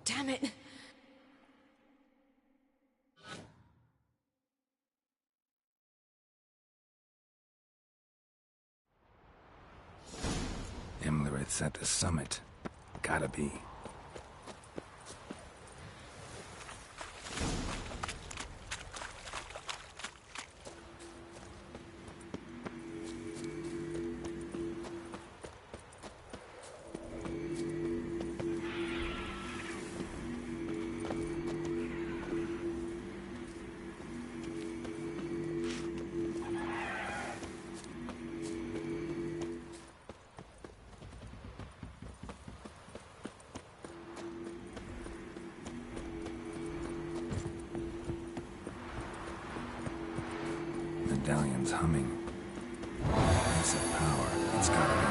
Damn it! Imlerith's at the summit. Gotta be. Medallion's humming. Piece of power. It's gotta be.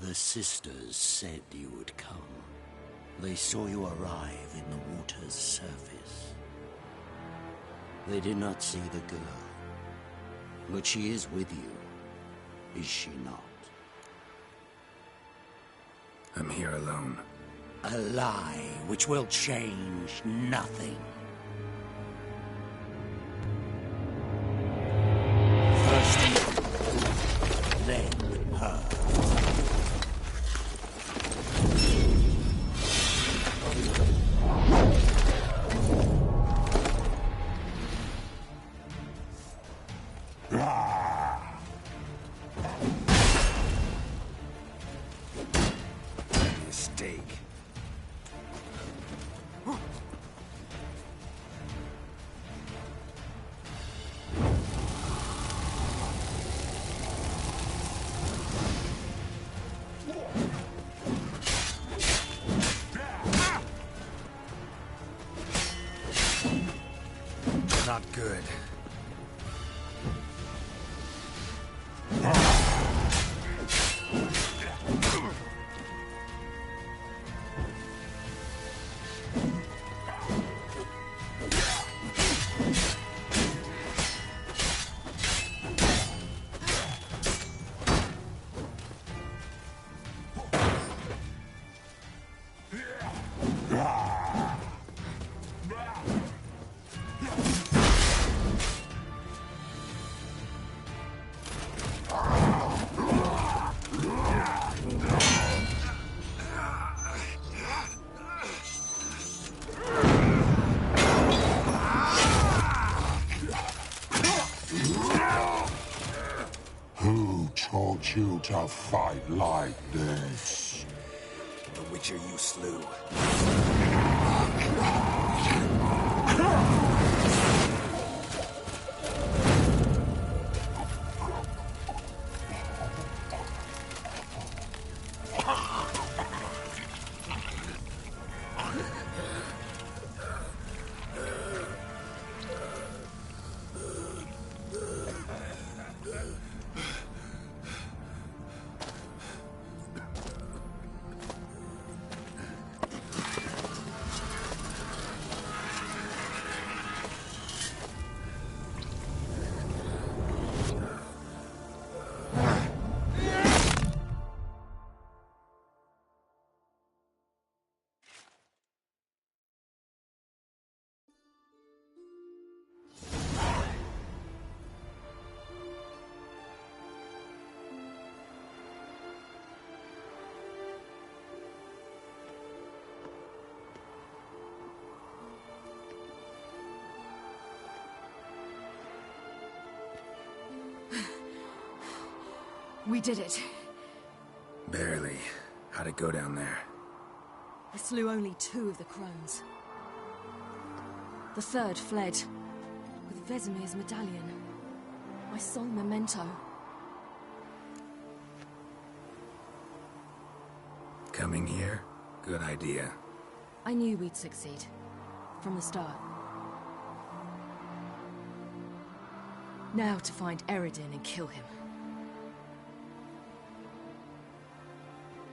The sisters said you would come. They saw you arrive in the water's surface. They did not see the girl. But she is with you, is she not? I'm here alone. A lie which will change nothing. First you, then her. Mistake. Not good. Who taught you to fight like this? The Witcher you slew. We did it. Barely. How'd it go down there? I slew only 2 of the crones. The third fled, with Vesemir's medallion. My sole memento. Coming here? Good idea. I knew we'd succeed. From the start. Now to find Eredin and kill him.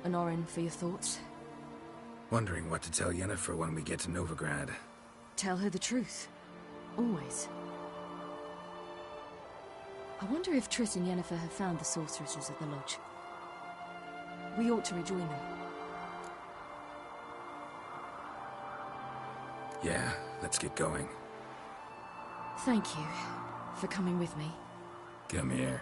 Honorin, for your thoughts? Wondering what to tell Yennefer when we get to Novigrad. Tell her the truth. Always. I wonder if Triss and Yennefer have found the sorceresses at the lodge. We ought to rejoin them. Yeah, let's get going. Thank you for coming with me. Come here.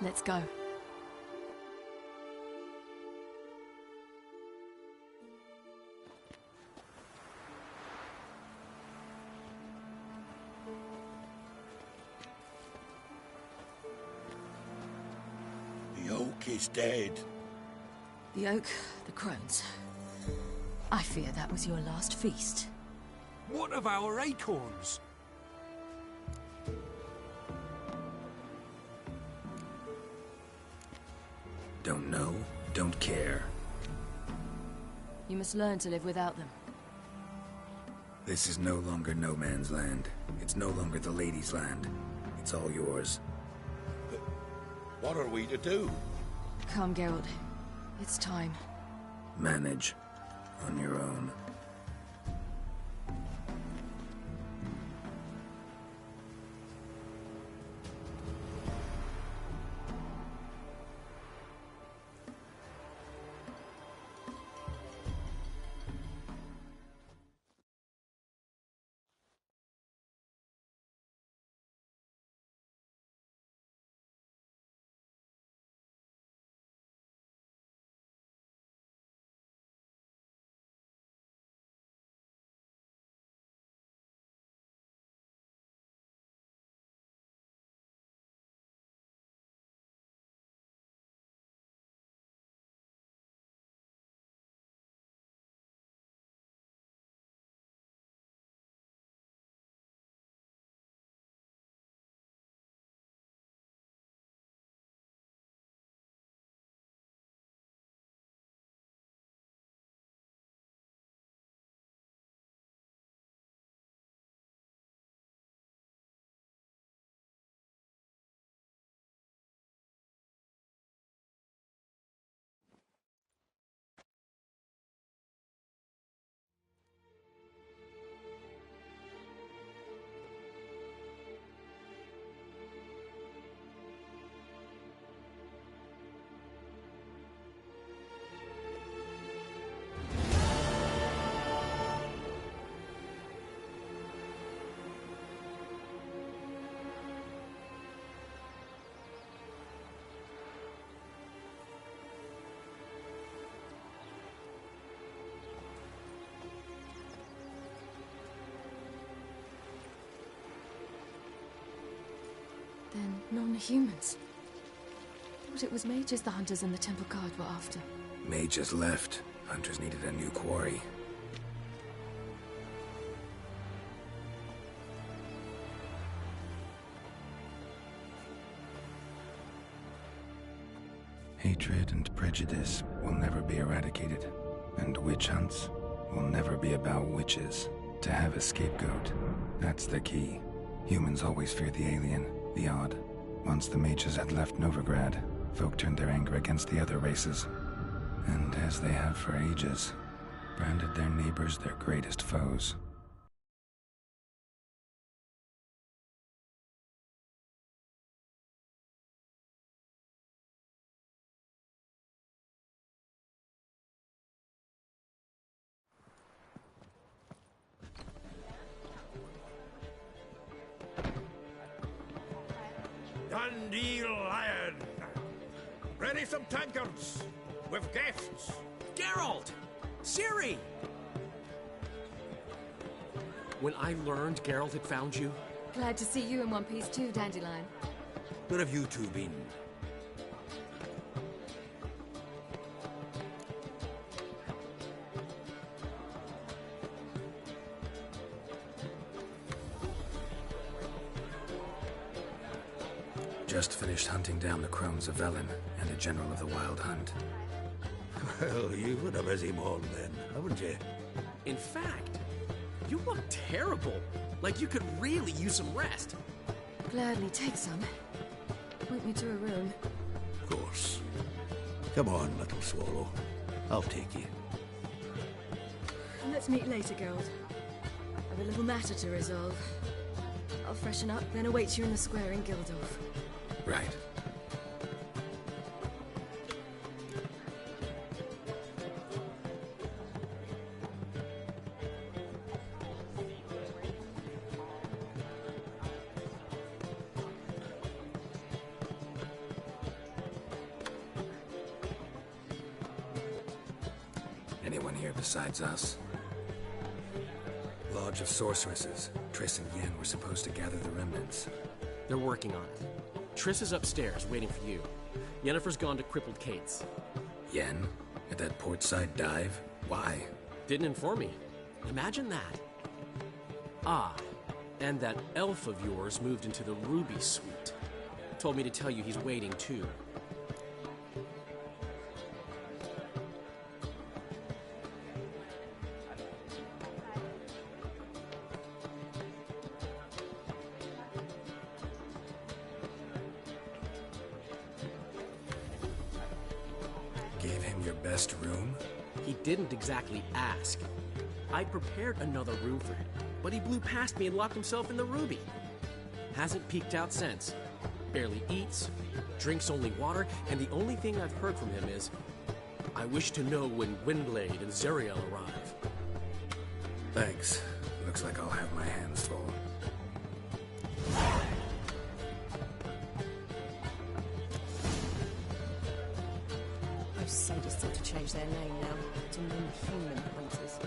Let's go. The oak is dead. The oak, the crones. I fear that was your last feast. What of our acorns? Don't know, don't care. You must learn to live without them. This is no longer no man's land. It's no longer the lady's land. It's all yours. What are we to do? Come, Geralt. It's time. Manage. On your own. Then non-humans. Thought it was mages the hunters and the temple guard were after. Mages left. Hunters needed a new quarry. Hatred and prejudice will never be eradicated, and witch hunts will never be about witches. To have a scapegoat, that's the key. Humans always fear the alien, the odd. Once the mages had left Novigrad, folk turned their anger against the other races. And as they have for ages, branded their neighbors their greatest foes. Dundee Lion! Ready some tankards with guests! Geralt! Ciri! When I learned Geralt had found you... Glad to see you in one piece too, Dandelion. Where have you two been? Just finished hunting down the crones of Velen and a general of the Wild Hunt. Well, you've had a busy morning then, haven't you? In fact, you look terrible. Like you could really use some rest. Gladly take some. Point me to a room. Of course. Come on, little swallow. I'll take you. Let's meet later, Geralt. I've a little matter to resolve. I'll freshen up, then await you in the square in Gildorf. Right. Anyone here besides us? Lodge of Sorceresses. Triss and Yen were supposed to gather the remnants. They're working on it. Triss is upstairs, waiting for you. Yennefer's gone to Crippled Kate's. Yen? At that portside dive? Why? Didn't inform me. Imagine that. Ah, and that elf of yours moved into the Ruby Suite. Told me to tell you he's waiting, too. him your best room? He didn't exactly ask. I prepared another room for him, but he blew past me and locked himself in the Ruby. Hasn't peeked out since. Barely eats, drinks only water, and the only thing I've heard from him is, I wish to know when Windblade and Zeriel arrive. Thanks. Looks like I'll have my hands full. Those sadists ought to change their name now to non-human hunters.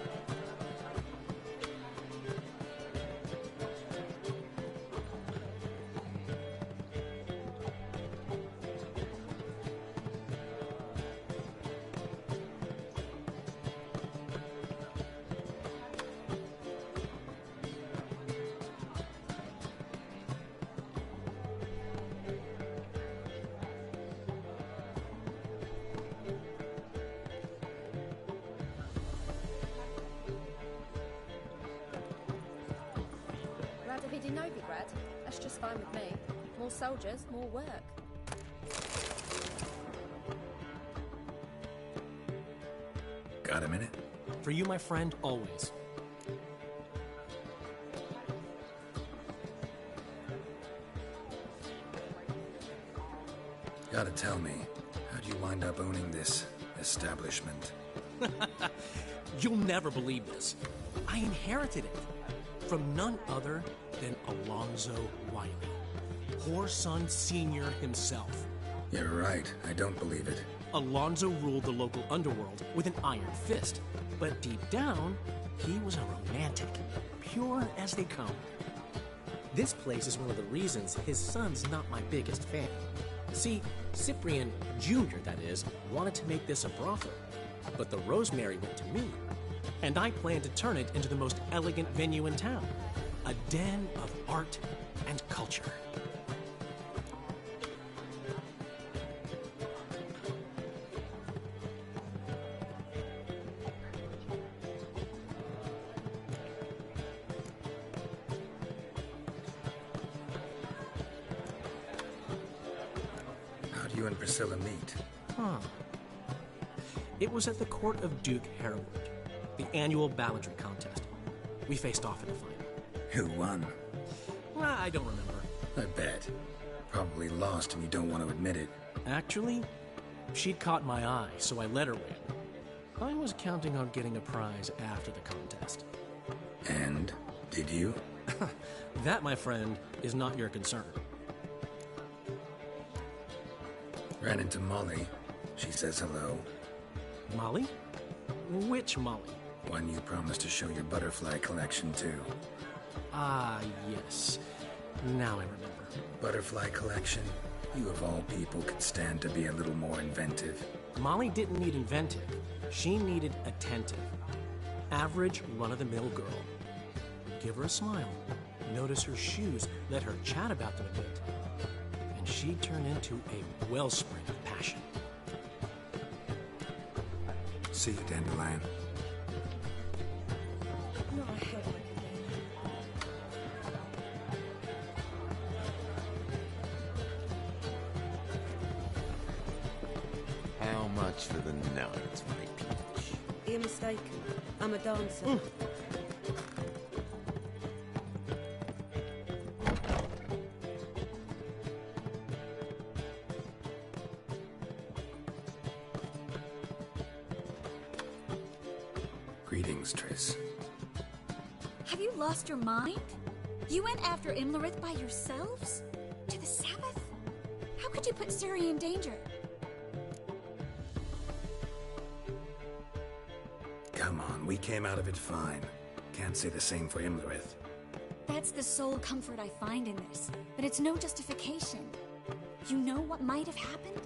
Novigrad. That's just fine with me. More soldiers, more work. Got a minute? For you, my friend, always. Gotta tell me, how'd you wind up owning this establishment? You'll never believe this. I inherited it from none other than Alonzo Wiley, Whoreson Sr. himself. You're right, I don't believe it. Alonzo ruled the local underworld with an iron fist, but deep down, he was a romantic, pure as they come. This place is one of the reasons his son's not my biggest fan. See, Cyprian Jr., that is, wanted to make this a brothel, but the Rosemary went to me, and I plan to turn it into the most elegant venue in town. A den of art and culture. How'd you and Priscilla meet? It was at the court of Duke Hereward, the annual balladry contest. We faced off in the final. Who won? I don't remember. I bet. Probably lost and you don't want to admit it. Actually, she'd caught my eye, so I let her win. I was counting on getting a prize after the contest. And? Did you? That, my friend, is not your concern. Ran into Molly. She says hello. Molly? Which Molly? One you promised to show your butterfly collection to. Ah, yes. Now I remember. Butterfly collection? You of all people could stand to be a little more inventive. Molly didn't need inventive. She needed attentive. Average, run-of-the-mill girl. Give her a smile. Notice her shoes. Let her chat about them a bit. And she'd turn into a wellspring of passion. See you, Dandelion. Not a headache again. How much for the night, my peach? You're mistaken. I'm a dancer. Greetings, Triss. Have you lost your mind? You went after Imlerith by yourselves? To the Sabbath? How could you put Ciri in danger? Come on, we came out of it fine. Can't say the same for Imlerith. That's the sole comfort I find in this, but it's no justification. You know what might have happened?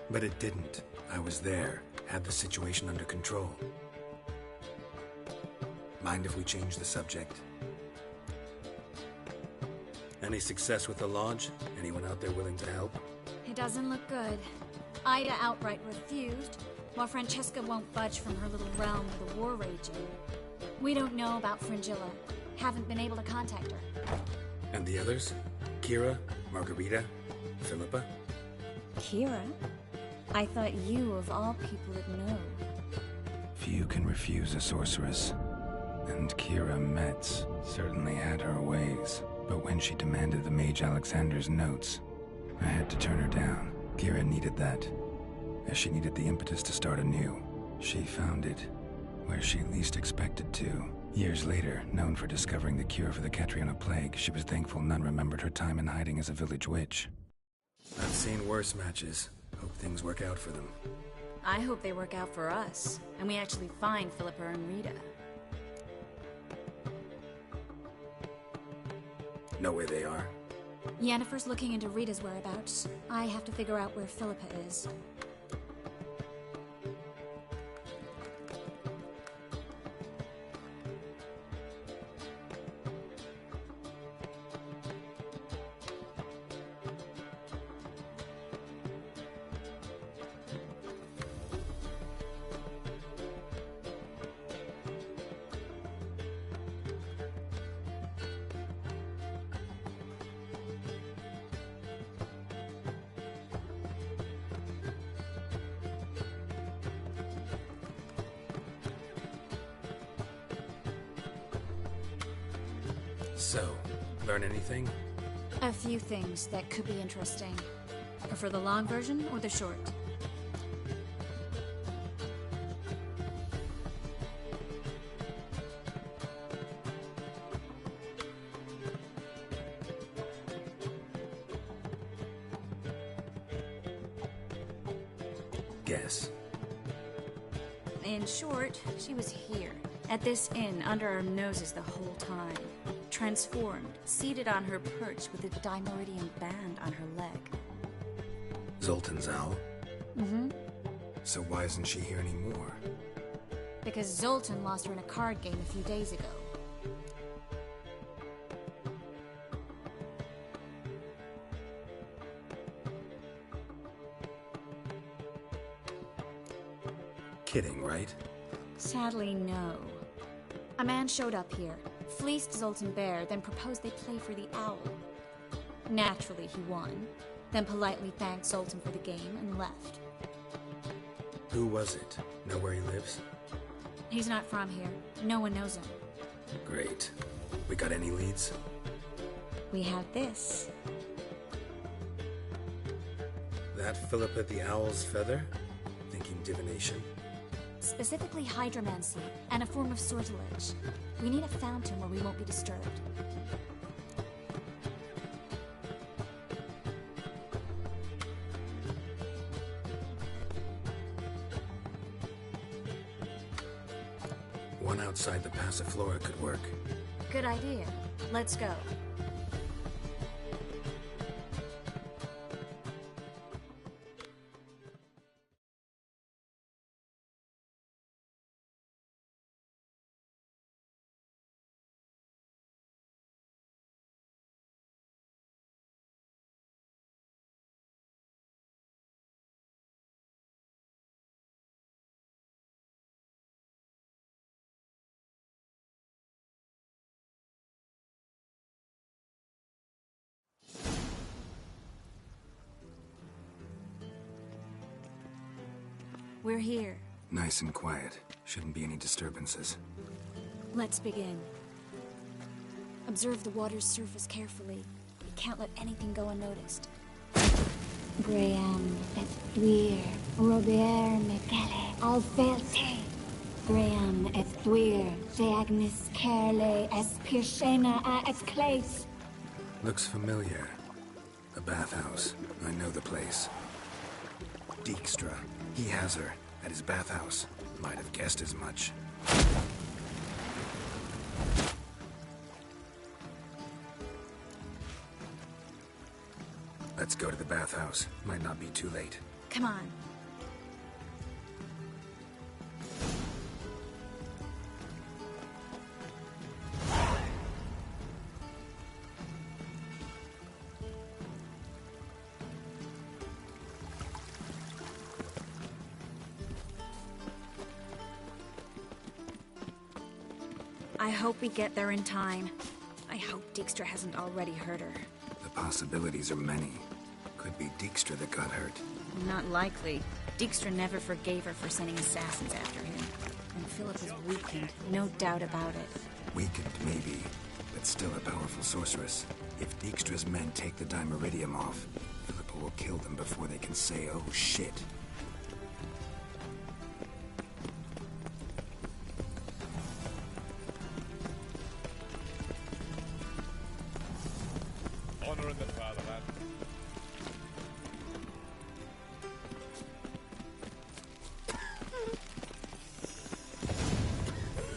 But it didn't. I was there, had the situation under control. Mind if we change the subject? Any success with the lodge? Anyone out there willing to help? It doesn't look good. Ida outright refused, while Francesca won't budge from her little realm with a war raging. We don't know about Fringilla. Haven't been able to contact her. And the others? Kira? Margarita? Philippa? Kira? I thought you, of all people, would know. Few can refuse a sorceress. And Kira Metz certainly had her ways. But when she demanded the Mage Alexander's notes, I had to turn her down. Kira needed that, as she needed the impetus to start anew. She found it where she least expected to. Years later, known for discovering the cure for the Catriona plague, she was thankful none remembered her time in hiding as a village witch. I've seen worse matches. Hope things work out for them. I hope they work out for us, and we actually find Philippa and Rita. Know where they are? Yennefer's looking into Rita's whereabouts. I have to figure out where Philippa is. So, learn anything? A few things that could be interesting. Prefer the long version or the short? Guess. In short, she was here, at this inn, under our noses the whole time. Transformed, seated on her perch with a dimeridian band on her leg. Zoltan's owl? Mm-hmm. So why isn't she here anymore? Because Zoltan lost her in a card game a few days ago. Kidding, right? Sadly, no. A man showed up here, fleeced Zoltan bare, then proposed they play for the owl. Naturally, he won, then politely thanked Zoltan for the game and left. Who was it? Know where he lives? He's not from here. No one knows him. Great. We got any leads? We have this. That Philippa the Owl's feather? Thinking divination? Specifically hydromancy, and a form of sortilege. We need a fountain where we won't be disturbed. One outside the Passiflora could work. Good idea. Let's go. We're here. Nice and quiet. Shouldn't be any disturbances. Let's begin. Observe the water's surface carefully. We can't let anything go unnoticed. Graham, Esthuir, Robert, Mekele, Alfelte. Graham, Esthuir, Agnes, Kerle, Espirshena, Exclase. Looks familiar. A bathhouse. I know the place. Dijkstra. He has her at his bathhouse. Might have guessed as much. Let's go to the bathhouse. Might not be too late. Come on. I hope we get there in time. I hope Dijkstra hasn't already hurt her. The possibilities are many. Could be Dijkstra that got hurt. Not likely. Dijkstra never forgave her for sending assassins after him. And Philip is weakened, no doubt about it. Weakened, maybe, but still a powerful sorceress. If Dijkstra's men take the Dimeridium off, Philippa will kill them before they can say, oh shit. Honor in the fatherland.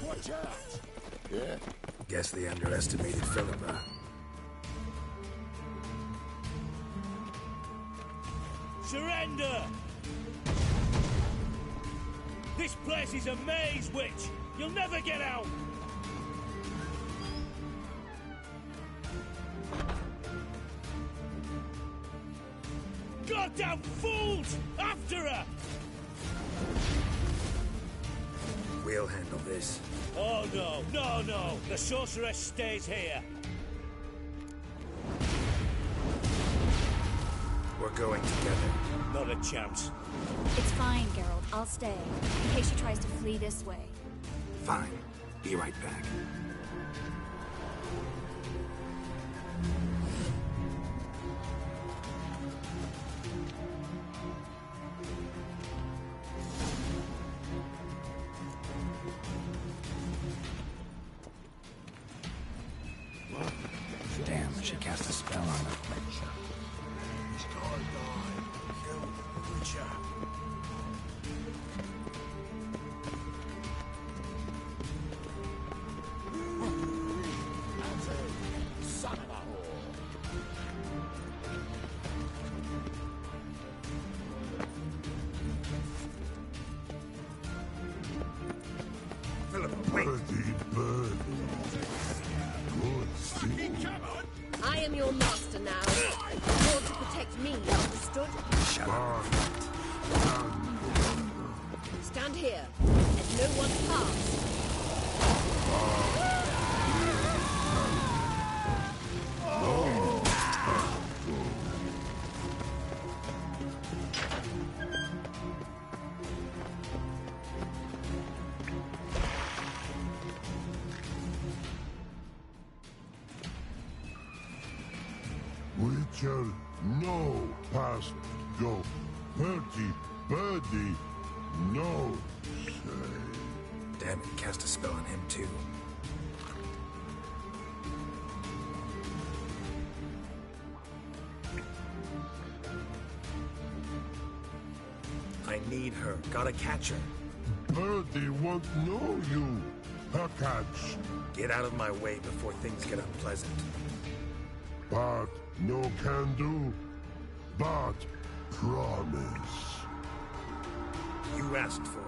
Watch out! Yeah? Guess they underestimated Philippa. Surrender! This place is a maze, witch! You'll never get out! Goddamn fools! After her! We'll handle this. Oh no, no, no! The sorceress stays here. We're going together. Not a chance. It's fine, Geralt. I'll stay, in case she tries to flee this way. Fine. Be right back. Damn, she cast a spell on her. I am your master now. You're to protect me, understood? Shut up. Stand here. Let no one pass. Witcher, no past go. Birdie, birdie, no say. Damn it, cast a spell on him too. I need her. Gotta catch her. Birdie won't know you. Her catch. Get out of my way before things get unpleasant. But no can do. But promise. You asked for it.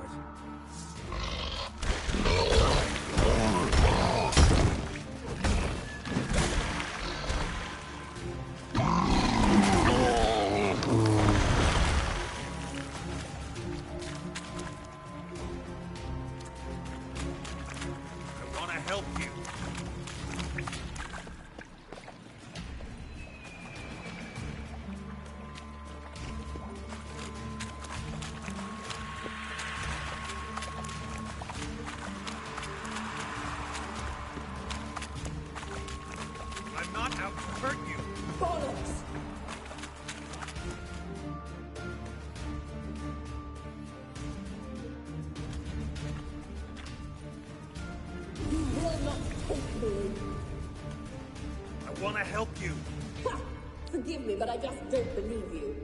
I want to help you. I'm not out to hurt you. Bollocks! You will not take me. I want to help you. Ha! Forgive me, but I just don't believe you.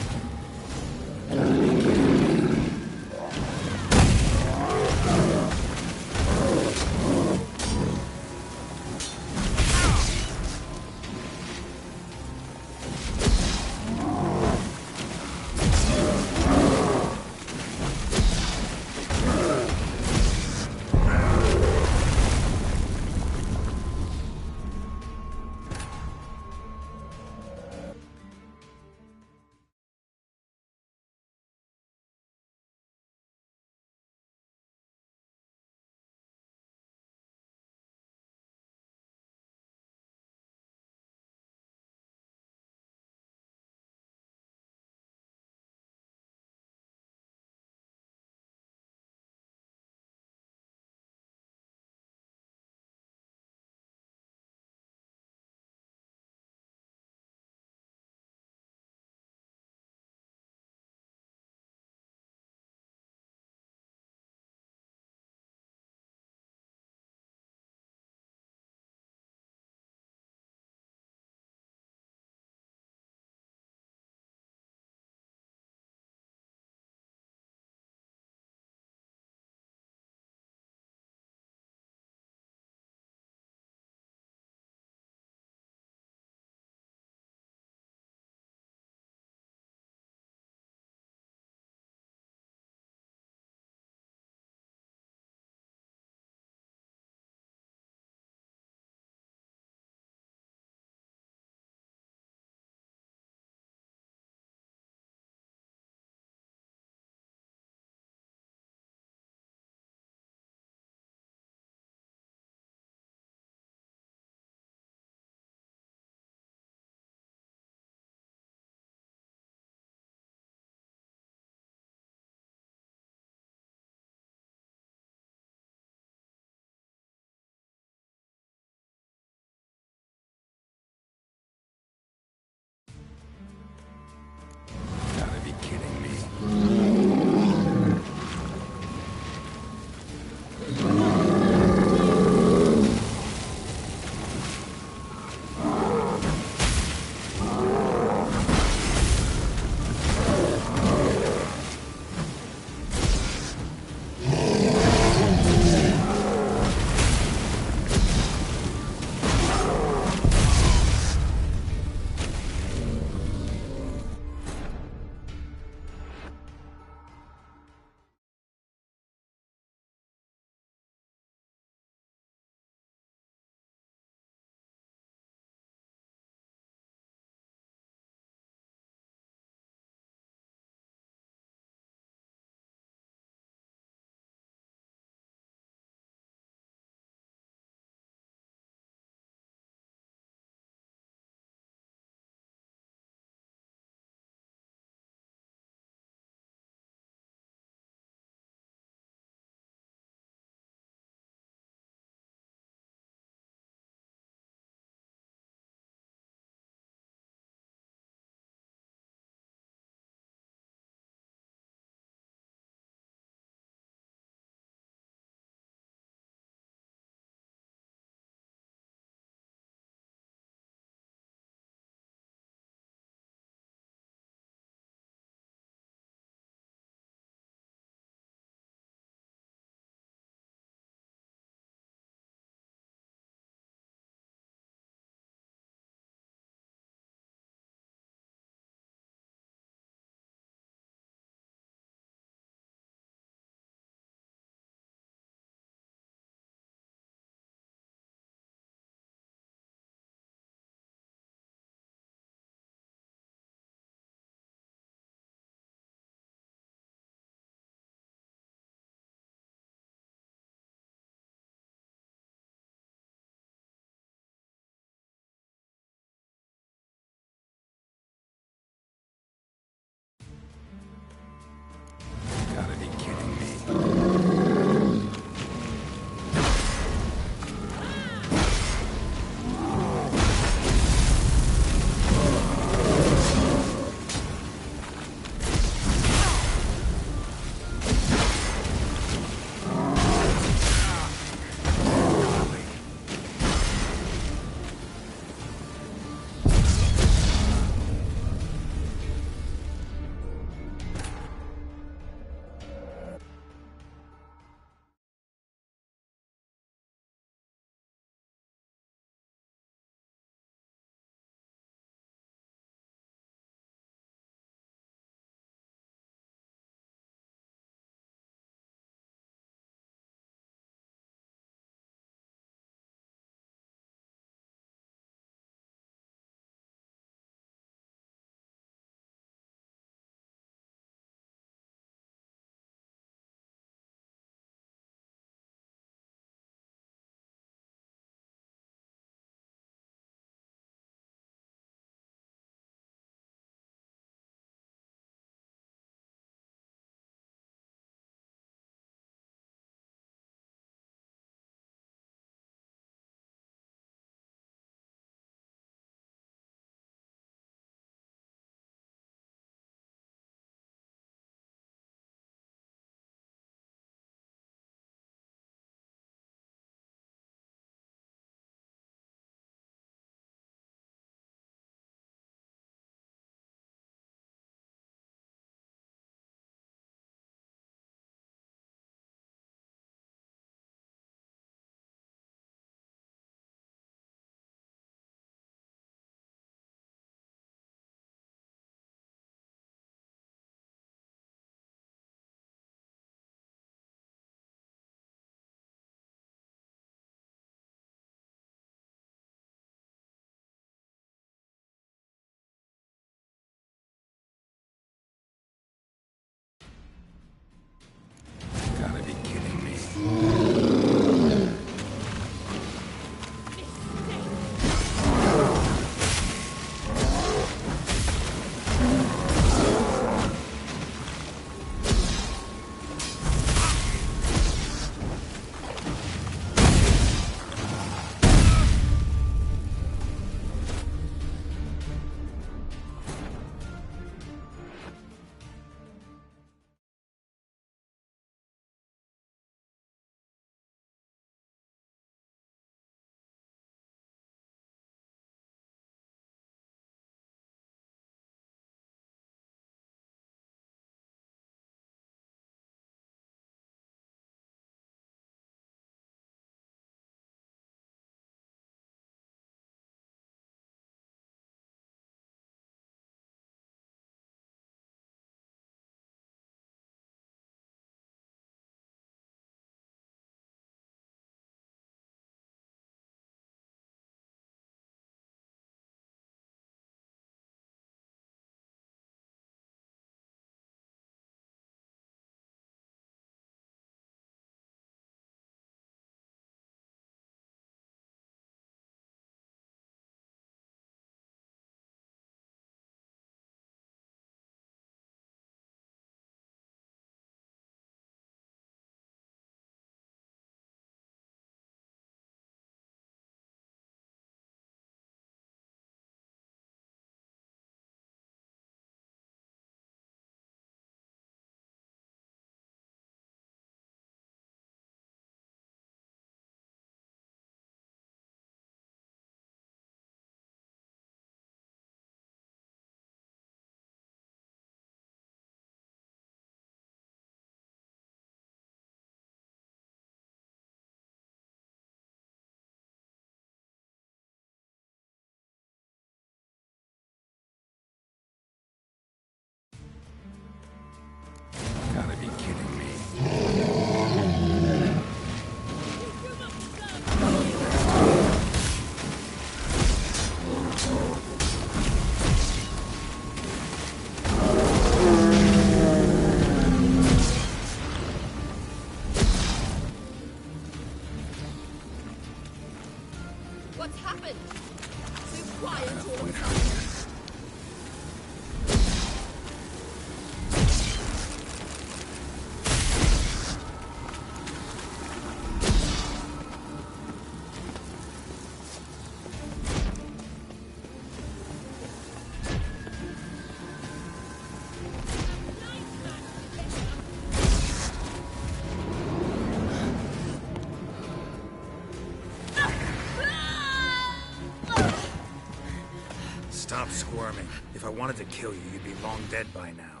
squirming. If I wanted to kill you, you'd be long dead by now.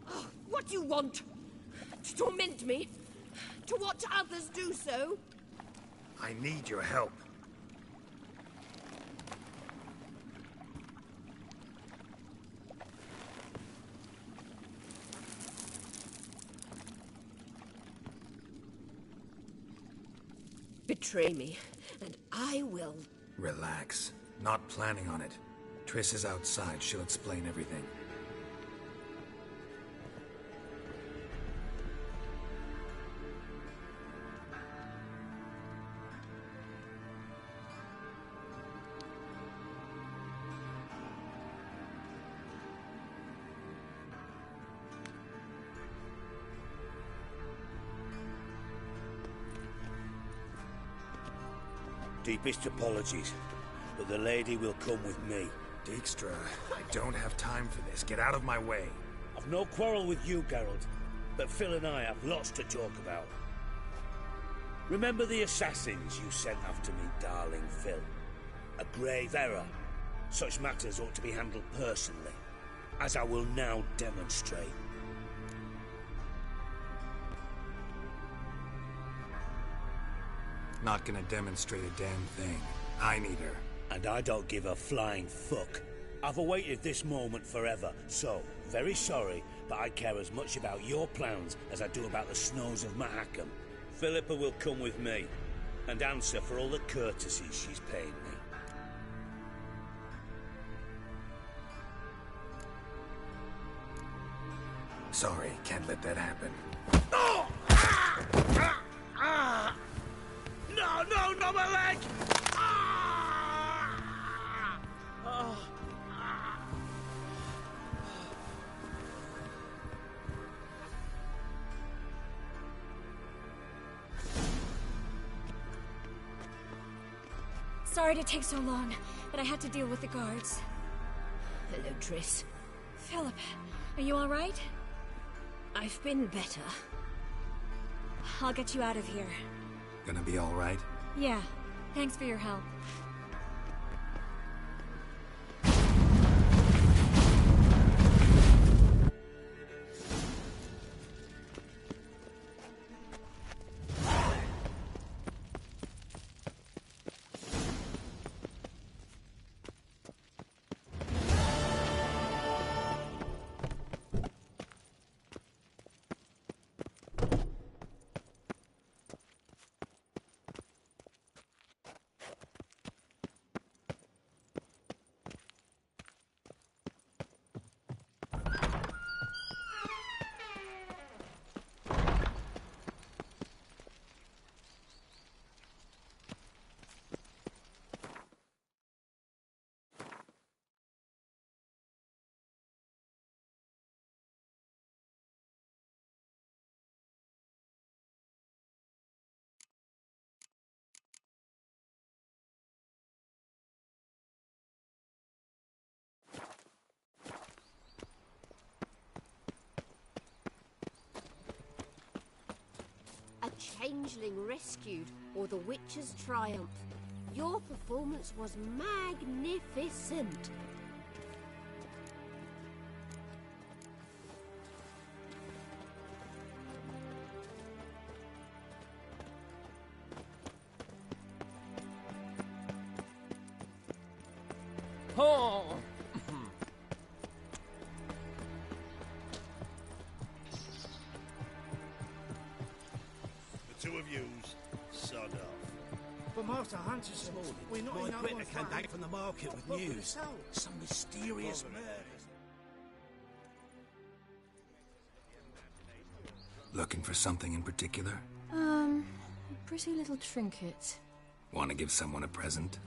Oh, what do you want? To torment me? To watch others do so? I need your help. Betray me, and I will. Relax. Not planning on it. Triss is outside. She'll explain everything. Deepest apologies, but the lady will come with me. Dijkstra, I don't have time for this. Get out of my way. I've no quarrel with you, Geralt, but Phil and I have lots to talk about. Remember the assassins you sent after me, darling Phil? A grave error. Such matters ought to be handled personally, as I will now demonstrate. Not gonna demonstrate a damn thing. I need her. And I don't give a flying fuck. I've awaited this moment forever, so, very sorry, but I care as much about your plans as I do about the snows of Mahakam. Philippa will come with me, and answer for all the courtesies she's paid me. Sorry, can't let that happen. Oh! No, no, not my leg! Sorry to take so long, but I had to deal with the guards. Hello, Triss. Philip, are you all right? I've been better. I'll get you out of here. Gonna be all right? Yeah, thanks for your help. A changeling rescued, or the witch's triumph. Your performance was magnificent. Oh! The two of yous, sod off. But Master Hunter said we're not in Britta came back from the market with news. Some mysterious murders. Looking for something in particular? A pretty little trinket. Want to give someone a present?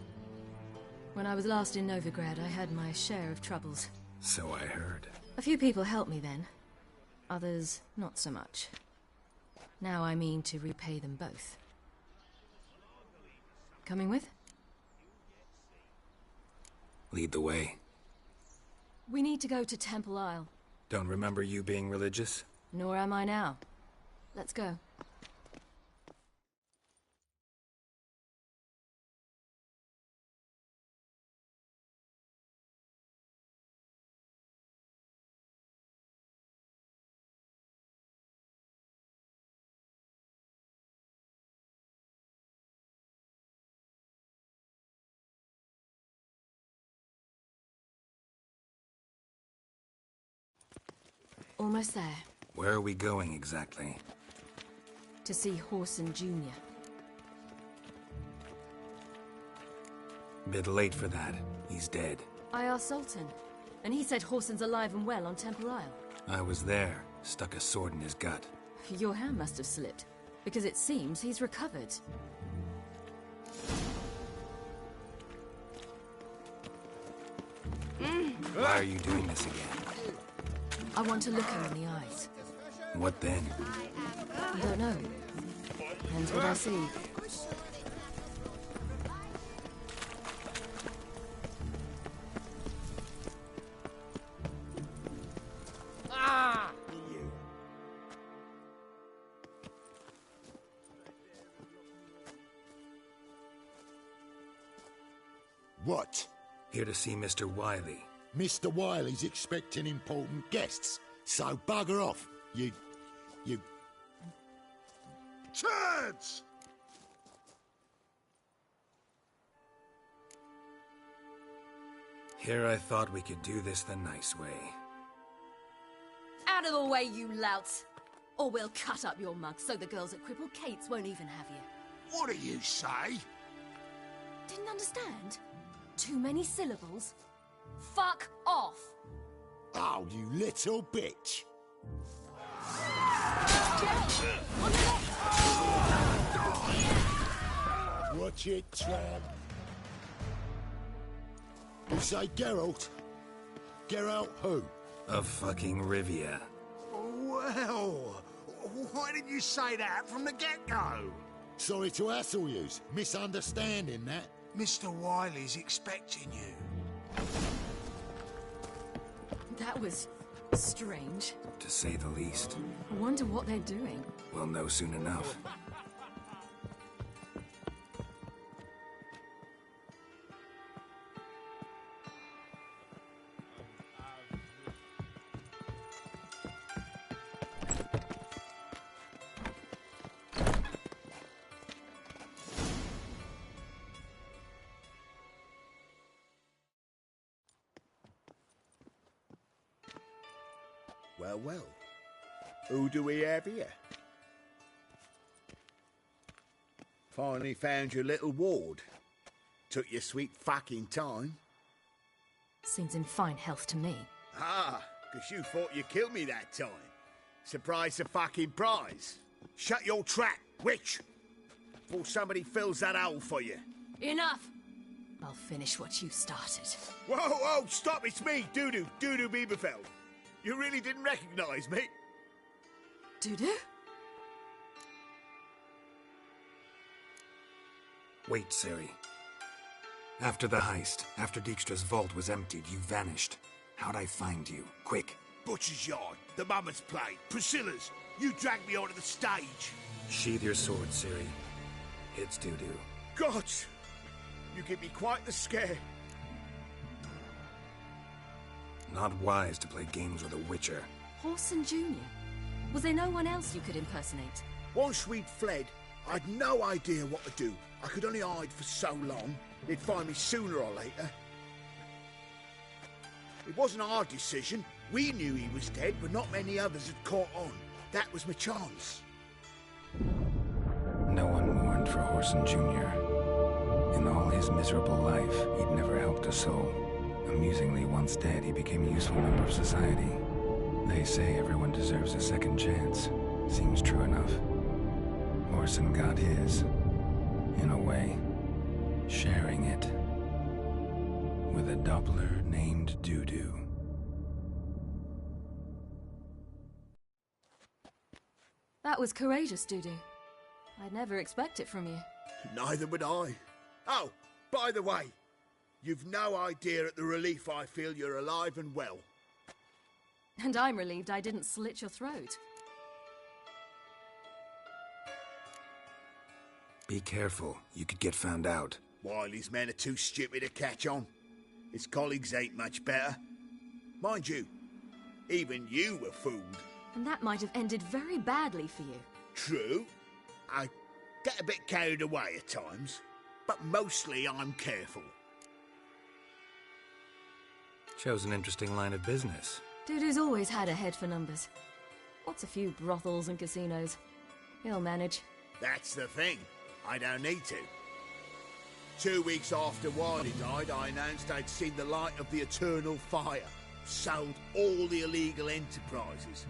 When I was last in Novigrad, I had my share of troubles. So I heard. A few people helped me then. Others, not so much. Now I mean to repay them both. Coming with? Lead the way. We need to go to Temple Isle. Don't remember you being religious? Nor am I now. Let's go. Almost there. Where are we going exactly? To see Horson Jr. Bit late for that. He's dead. I asked Sultan, and he said Horson's alive and well on Temple Isle. I was there. Stuck a sword in his gut. Your hand must have slipped, because it seems he's recovered. Why are you doing this again? I want to look him in the eyes. What then? I don't know. Depends what I see. What? Here to see Mr. Wiley. Mr. Wiley's expecting important guests, so bugger off, you... turds! Here I thought we could do this the nice way. Out of the way, you louts! Or we'll cut up your mug so the girls at Cripple Kate's won't even have you. What do you say? Didn't understand? Too many syllables? Fuck off! Oh, you little bitch! Watch it, tramp. You say Geralt? Geralt who? Of fucking Rivia. Well, why didn't you say that from the get-go? Sorry to hassle yous. Misunderstanding that. Mr. Wiley's expecting you. That was strange. To say the least. I wonder what they're doing. We'll know soon enough. Well, well. Who do we have here? Finally found your little ward. Took your sweet fucking time. Seems in fine health to me. Ah, because you thought you killed me that time. Surprise the fucking prize. Shut your trap, witch! Before somebody fills that hole for you. Enough! I'll finish what you started. Whoa, whoa, stop, it's me, Dudu Bieberfeld. You really didn't recognize me? Dudu? Wait, Ciri. After the heist, after Dijkstra's vault was emptied, you vanished. How'd I find you? Quick. Butcher's Yard, the Mama's Plate, Priscilla's. You dragged me onto the stage. Sheathe your sword, Ciri. It's Dudu. God! You give me quite the scare. Not wise to play games with a witcher. Horson Jr.? Was there no one else you could impersonate? Once we'd fled, I'd no idea what to do. I could only hide for so long. They'd find me sooner or later. It wasn't our decision. We knew he was dead, but not many others had caught on. That was my chance. No one mourned for Horson Jr. In all his miserable life, he'd never helped a soul. Amusingly, once dead, he became a useful member of society. They say everyone deserves a second chance. Seems true enough. Horson got his, in a way, sharing it with a Doppler named Dudu. That was courageous, Dudu. I'd never expect it from you. Neither would I. Oh, by the way, you've no idea at the relief I feel you're alive and well. And I'm relieved I didn't slit your throat. Be careful. You could get found out. Wiley's men are too stupid to catch on. His colleagues ain't much better. Mind you, even you were fooled. And that might have ended very badly for you. True. I get a bit carried away at times, but mostly I'm careful. Chose an interesting line of business. Dudu's always had a head for numbers. What's a few brothels and casinos? He'll manage. That's the thing. I don't need to. 2 weeks after Wiley died, I announced I'd seen the light of the eternal fire. Sold all the illegal enterprises.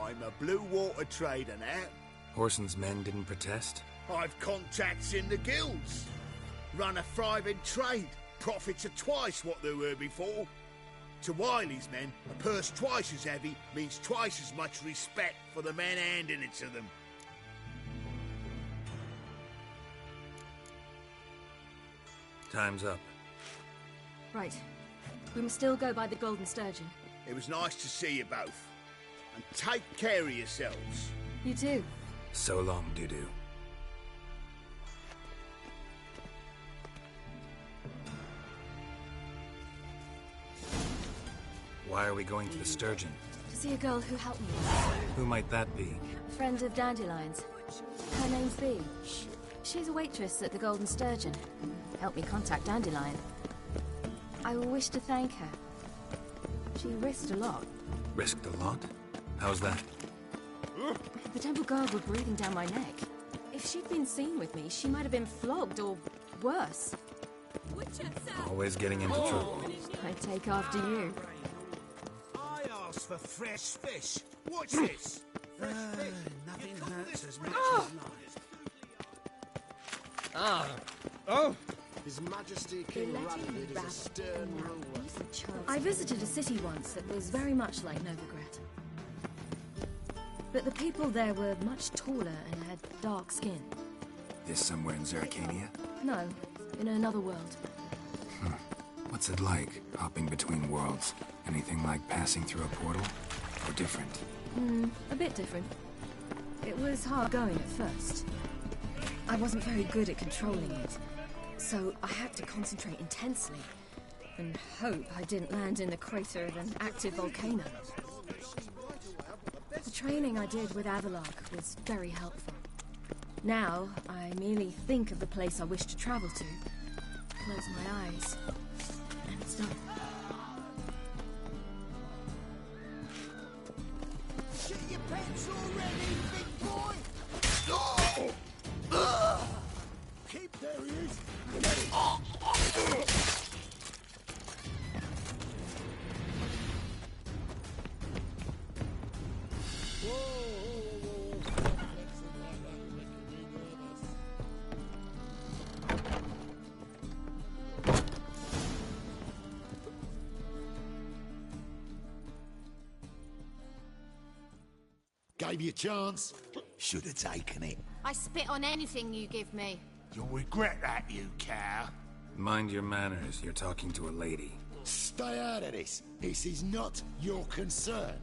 I'm a blue water trader now. Horson's men didn't protest? I've contacts in the guilds. Run a thriving trade. Profits are twice what they were before. To Wiley's men, a purse twice as heavy means twice as much respect for the men handing it to them. Time's up. Right. We must still go by the Golden Sturgeon. It was nice to see you both. And take care of yourselves. You too. So long, Dudu. Why are we going to the Sturgeon? To see a girl who helped me. Who might that be? A friend of Dandelion's. Her name's Bee. She's a waitress at the Golden Sturgeon. Helped me contact Dandelion. I wish to thank her. She risked a lot. Risked a lot? How's that? The temple guard were breathing down my neck. If she'd been seen with me, she might have been flogged or worse. Always getting into trouble. I take after you. I asked for fresh fish. What's this? Nothing hurts as much as life. Oh! His Majesty King Radovid is a stern ruler. I visited a city once that was very much like Novigrad. But the people there were much taller and had dark skin. This somewhere in Zeracania? No, in another world. What's it like, hopping between worlds? Anything like passing through a portal? Or different? A bit different. It was hard going at first. I wasn't very good at controlling it, so I had to concentrate intensely and hope I didn't land in the crater of an active volcano. The training I did with Avalok was very helpful. Now, I merely think of the place I wish to travel to, close my eyes, and it's done. Shit your pants already, big boy! Keep there he is! Gave you a chance. Should have taken it. I spit on anything you give me. You'll regret that, you cow. Mind your manners, you're talking to a lady. Stay out of this. This is not your concern.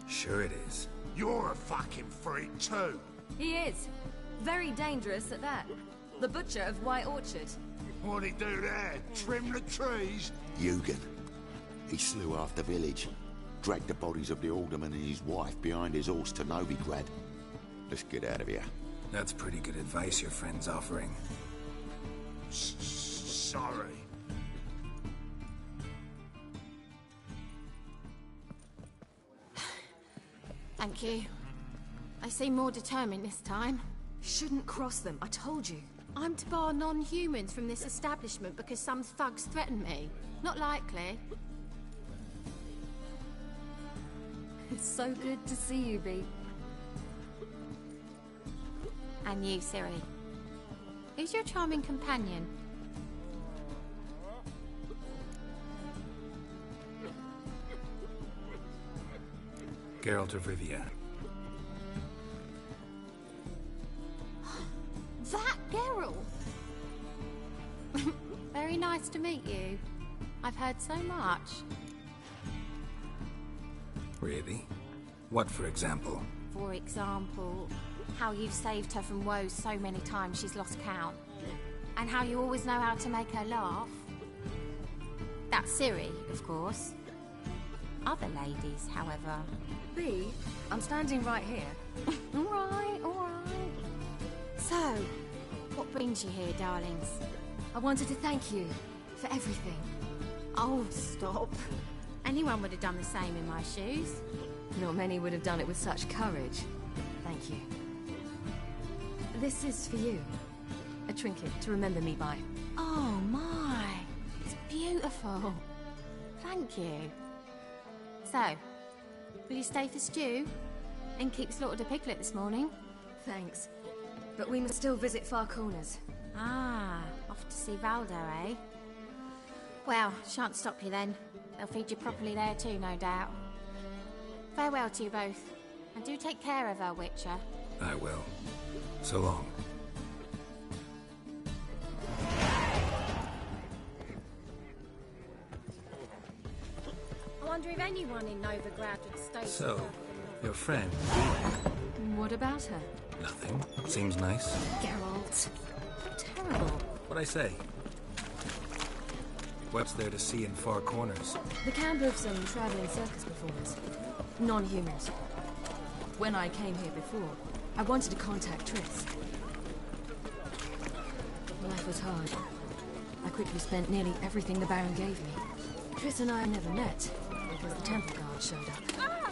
Sure it is. You're a fucking freak too. He is. Very dangerous at that. The butcher of White Orchard. What'd he do there? Trim the trees? Eugen. He slew half the village. Dragged the bodies of the alderman and his wife behind his horse to Novigrad. Let's get out of here. That's pretty good advice your friend's offering. Sorry. Thank you. I seem more determined this time. Shouldn't cross them, I told you. I'm to bar non-humans from this establishment because some thugs threaten me. Not likely. It's so good to see you, Bee. And you, Ciri. Who's your charming companion? Geralt of Rivia. That Geralt! Very nice to meet you. I've heard so much. Really? What, for example? For example, how you've saved her from woes so many times she's lost count. And how you always know how to make her laugh. That's Ciri, of course. Other ladies, however... Bee, I'm standing right here. Alright. So, what brings you here, darlings? I wanted to thank you for everything. Oh, stop. Anyone would have done the same in my shoes. Not many would have done it with such courage. Thank you. This is for you. A trinket to remember me by. Oh my, it's beautiful. Thank you. So, will you stay for stew? And keep slaughtered a piglet this morning? Thanks. But we must still visit Far Corners. Ah, off to see Valdo, eh? Well, shan't stop you then. They'll feed you properly there too, no doubt. Farewell to you both. And do take care of our Witcher. I will. So long. I wonder if anyone in Novigrad would stay. So, your friend? What about her? Nothing. Seems nice. Geralt. Terrible. What'd I say? What's there to see in Far Corners? The camp of some traveling circus performers. Non-humans. When I came here before, I wanted to contact Triss. Life was hard. I quickly spent nearly everything the Baron gave me. Triss and I never met, because the temple guard showed up.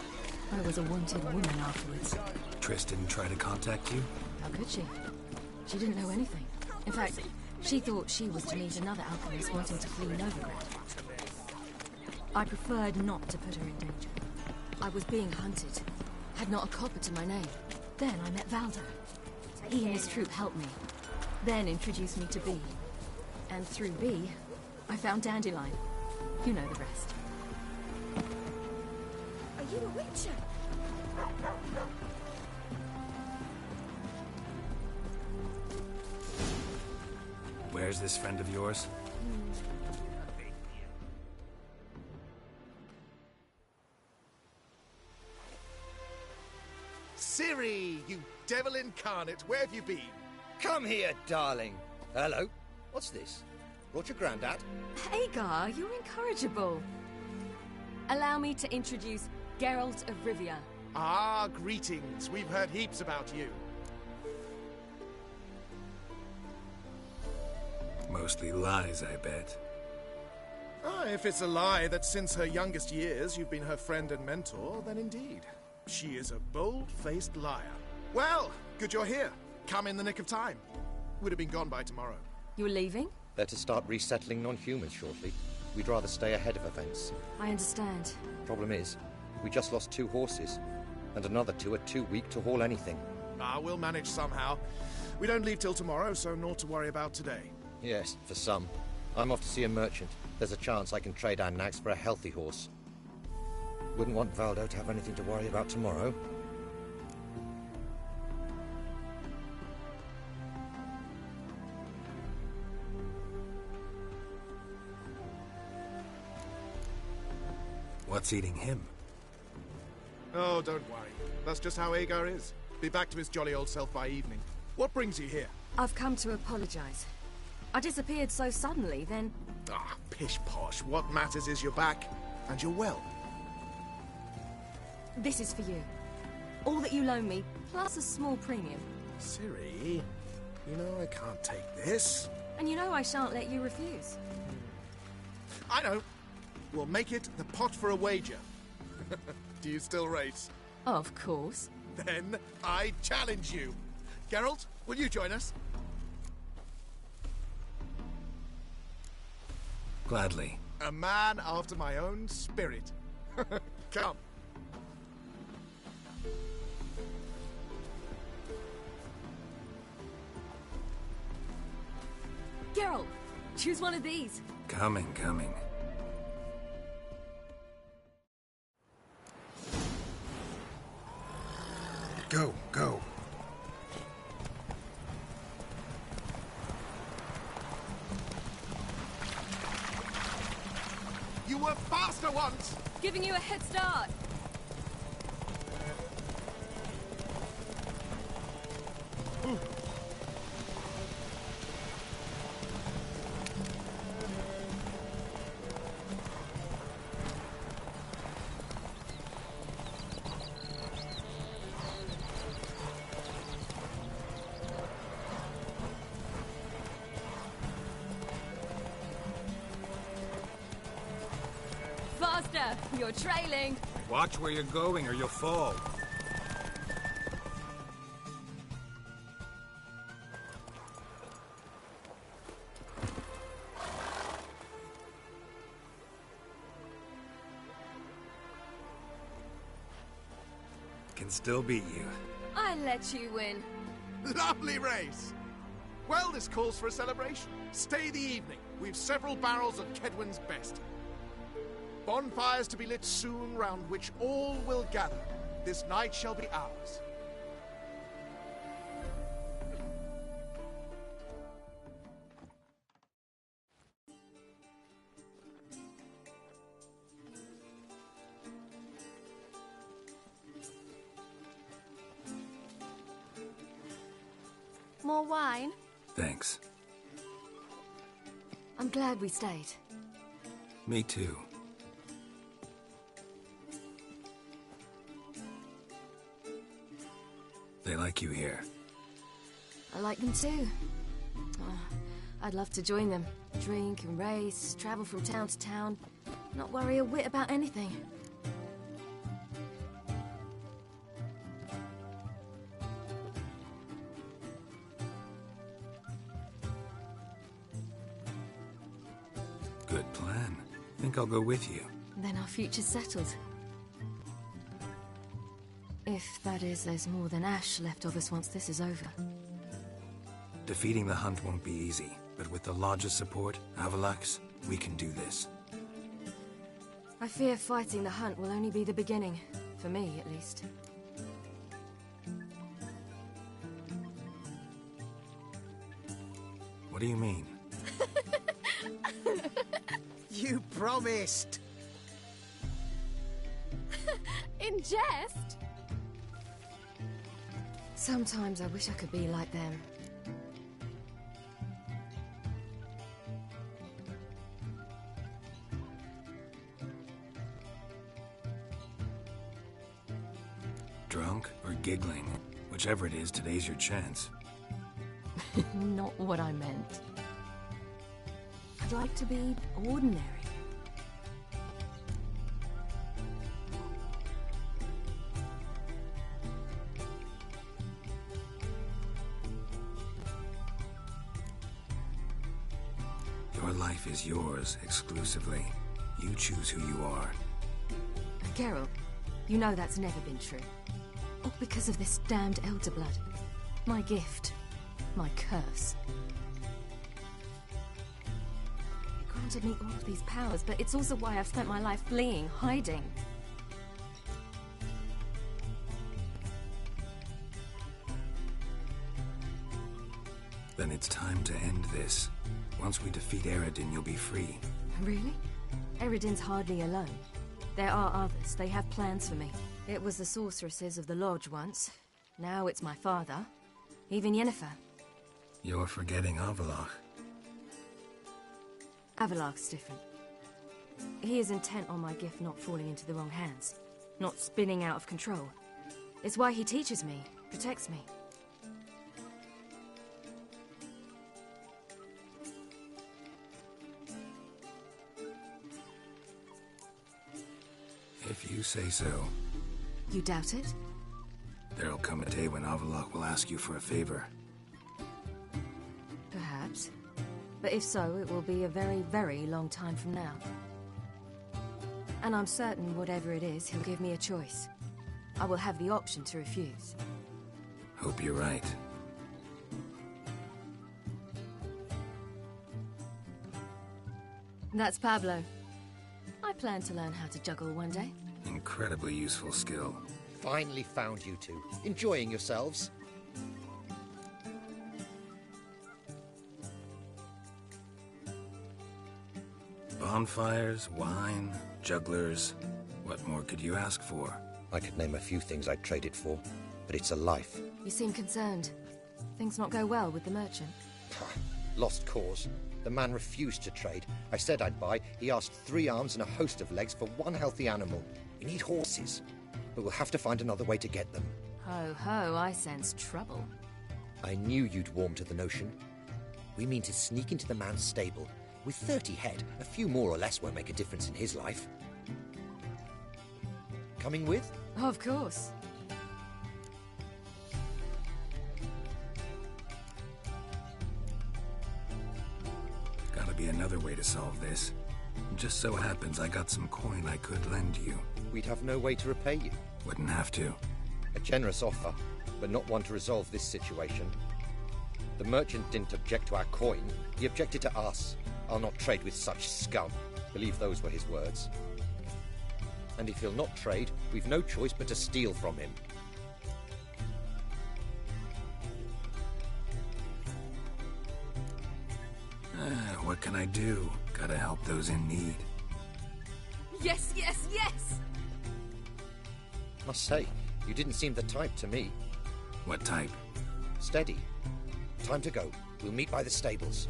I was a wanted woman afterwards. Triss didn't try to contact you? How could she? She didn't know anything. In fact, she thought she was to meet another alchemist wanting to flee Novigrad. I preferred not to put her in danger. I was being hunted. Had not a copper to my name. Then I met Valdo. He and his troop helped me. Then introduced me to Bee. And through Bee, I found Dandelion. You know the rest. Are you a Witcher? Where's this friend of yours? Ciri, you devil incarnate, where have you been? Come here, darling. Hello. What's this? Brought your granddad? Hagar, you're incorrigible. Allow me to introduce Geralt of Rivia. Ah, greetings. We've heard heaps about you. Mostly lies, I bet. Ah, if it's a lie that since her youngest years you've been her friend and mentor, then indeed. She is a bold-faced liar. Well, good you're here. Come in the nick of time. Would have been gone by tomorrow. You're leaving? They're to start resettling non-humans shortly. We'd rather stay ahead of events. I understand. Problem is, we just lost 2 horses, and another 2 are too weak to haul anything. Ah, we'll manage somehow. We don't leave till tomorrow, so naught to worry about today. Yes, for some. I'm off to see a merchant. There's a chance I can trade our nags for a healthy horse. Wouldn't want Valdo to have anything to worry about tomorrow. What's eating him? Oh, don't worry. That's just how Agar is. Be back to his jolly old self by evening. What brings you here? I've come to apologize. I disappeared so suddenly, then... Ah, pish-posh. What matters is you're back, and you're well. This is for you. All that you loan me, plus a small premium. Ciri, you know I can't take this. And you know I shan't let you refuse. I know. We'll make it the pot for a wager. Do you still race? Of course. Then I challenge you. Geralt, will you join us? Gladly. A man after my own spirit. Come. Geralt, choose one of these. Coming. Go. You were faster once! Giving you a head start. Mister, you're trailing. Watch where you're going or you'll fall. Can still beat you. I let you win. Lovely race! Well, this calls for a celebration. Stay the evening. We've several barrels of Kedwin's best. Bonfires to be lit soon, round which all will gather. This night shall be ours. More wine? Thanks. I'm glad we stayed. Me too. They like you here. I like them too. Oh, I'd love to join them. Drink and race, travel from town to town. Not worry a whit about anything. Good plan. Think I'll go with you. Then our future's settled. If, that is, there's more than ash left of us once this is over. Defeating the hunt won't be easy, but with the Lodge's support, Avalax, we can do this. I fear fighting the hunt will only be the beginning. For me, at least. What do you mean? You promised! In jest? Sometimes I wish I could be like them. Drunk or giggling? Whichever it is, today's your chance. Not what I meant. I'd like to be ordinary. Your life is yours, exclusively. You choose who you are. Geralt, you know that's never been true. All because of this damned Elder Blood. My gift. My curse. It granted me all of these powers, but it's also why I've spent my life fleeing, hiding. Then it's time to end this. Once we defeat Eredin, you'll be free. Really? Eredin's hardly alone. There are others. They have plans for me. It was the sorceresses of the Lodge once. Now it's my father. Even Yennefer. You're forgetting Avallac'h. Avallac'h's different. He is intent on my gift not falling into the wrong hands. Not spinning out of control. It's why he teaches me, protects me. If you say so. You doubt it? There'll come a day when Avallac'h will ask you for a favor. Perhaps. But if so, it will be a very, very long time from now. And I'm certain whatever it is, he'll give me a choice. I will have the option to refuse. Hope you're right. That's Pablo. I plan to learn how to juggle one day. Incredibly useful skill. Finally found you two. Enjoying yourselves? Bonfires, wine, jugglers. What more could you ask for? I could name a few things I'd trade it for, but it's a life. You seem concerned. Things not go well with the merchant? Lost cause. The man refused to trade. I said I'd buy. He asked 3 arms and a host of legs for 1 healthy animal. We need horses, but we'll have to find another way to get them. Ho ho, I sense trouble. I knew you'd warm to the notion. We mean to sneak into the man's stable. With 30 head, a few more or less won't make a difference in his life. Coming with? Of course. Gotta be another way to solve this. Just so happens I got some coin I could lend you. We'd have no way to repay you. Wouldn't have to. A generous offer, but not one to resolve this situation. The merchant didn't object to our coin. He objected to us. I'll not trade with such scum. Believe those were his words. And if he'll not trade, we've no choice but to steal from him. What can I do? Gotta help those in need. Yes, yes, yes! Must say, you didn't seem the type to me. What type? Steady. Time to go. We'll meet by the stables.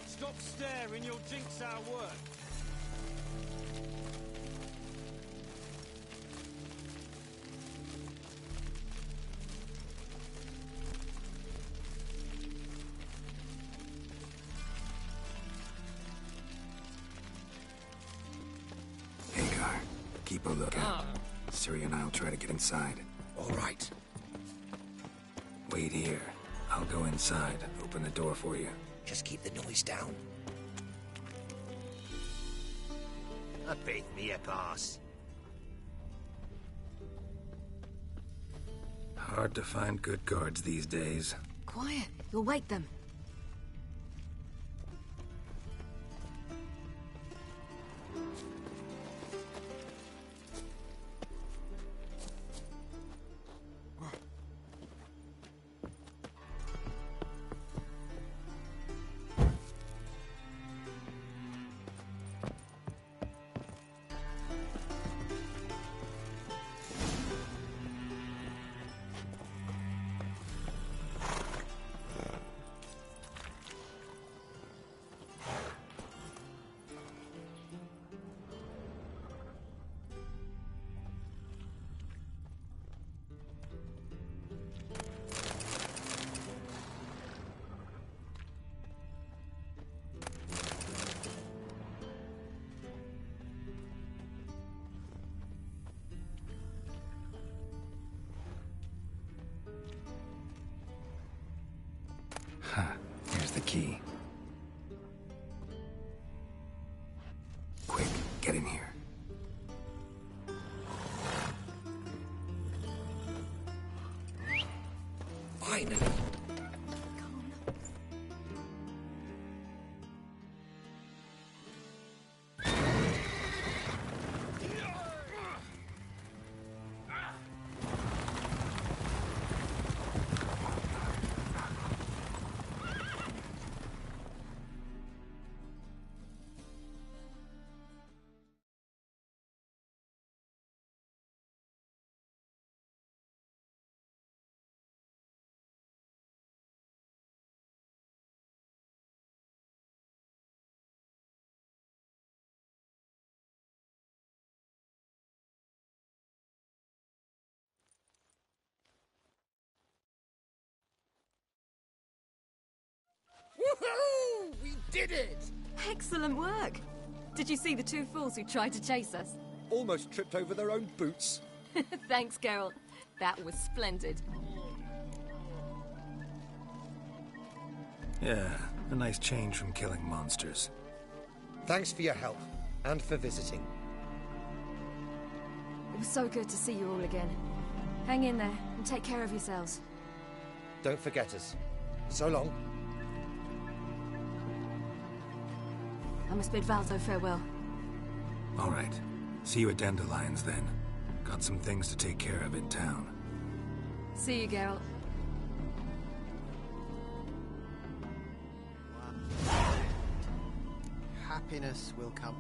Stop staring, you'll jinx our work. Hagar, keep a lookout. Siri and I'll try to get inside. All right. Wait here. I'll go inside, open the door for you. Just keep the noise down. A bit me a pass. Hard to find good guards these days. Quiet. You'll wake them. Here's the key. Quick, get in here. Finally. Woohoo! We did it! Excellent work. Did you see the two fools who tried to chase us? Almost tripped over their own boots. Thanks, Geralt. That was splendid. Yeah, a nice change from killing monsters. Thanks for your help, and for visiting. It was so good to see you all again. Hang in there, and take care of yourselves. Don't forget us. So long. I must bid Valdo farewell. All right. See you at Dandelion's then. Got some things to take care of in town. See you, Geralt. Happiness will come.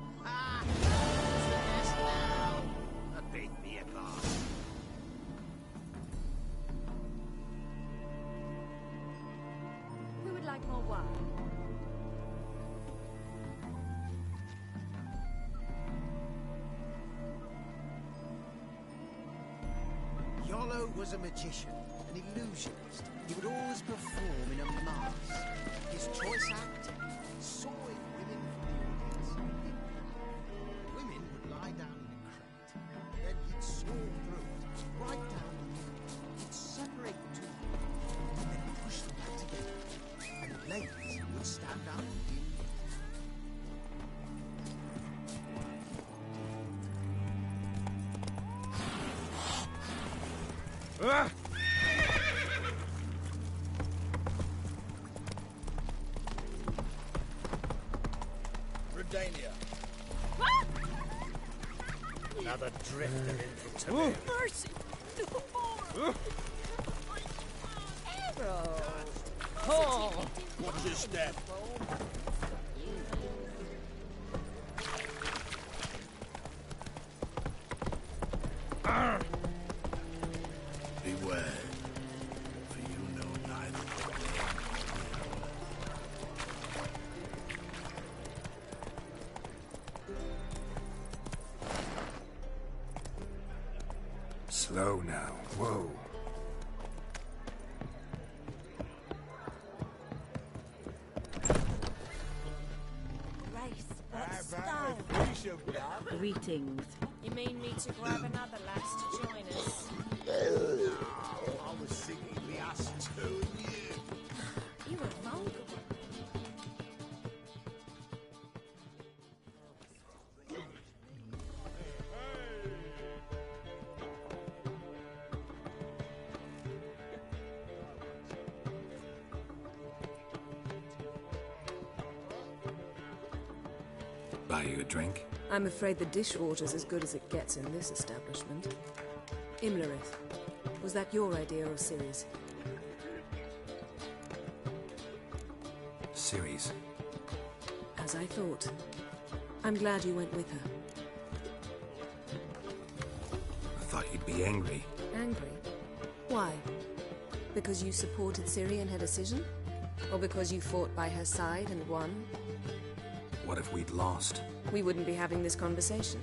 Bid me a bar. Who would like more wine? Yolo was a magician, an illusionist. He would always perform in a mask. His choice acting, sawing women from the audience. Women would lie down in a crate. Then he'd saw through it, right down the middle. He'd separate the two and then push them back together. And the ladies would stand up in Redania. Another drift of infantry. Mercy! No more! Arrow! Oh! What's this step? Beware, for you know neither. Slow now. Whoa. Greetings. You mean me to grab another lass to join us? I was thinking we us two and you. You were vulgar. Buy you a drink? I'm afraid the dishwater's as good as it gets in this establishment. Imlerith, was that your idea or Ciri's? Ciri's. As I thought. I'm glad you went with her. I thought you'd be angry. Angry? Why? Because you supported Ciri in her decision? Or because you fought by her side and won? What if we'd lost? We wouldn't be having this conversation.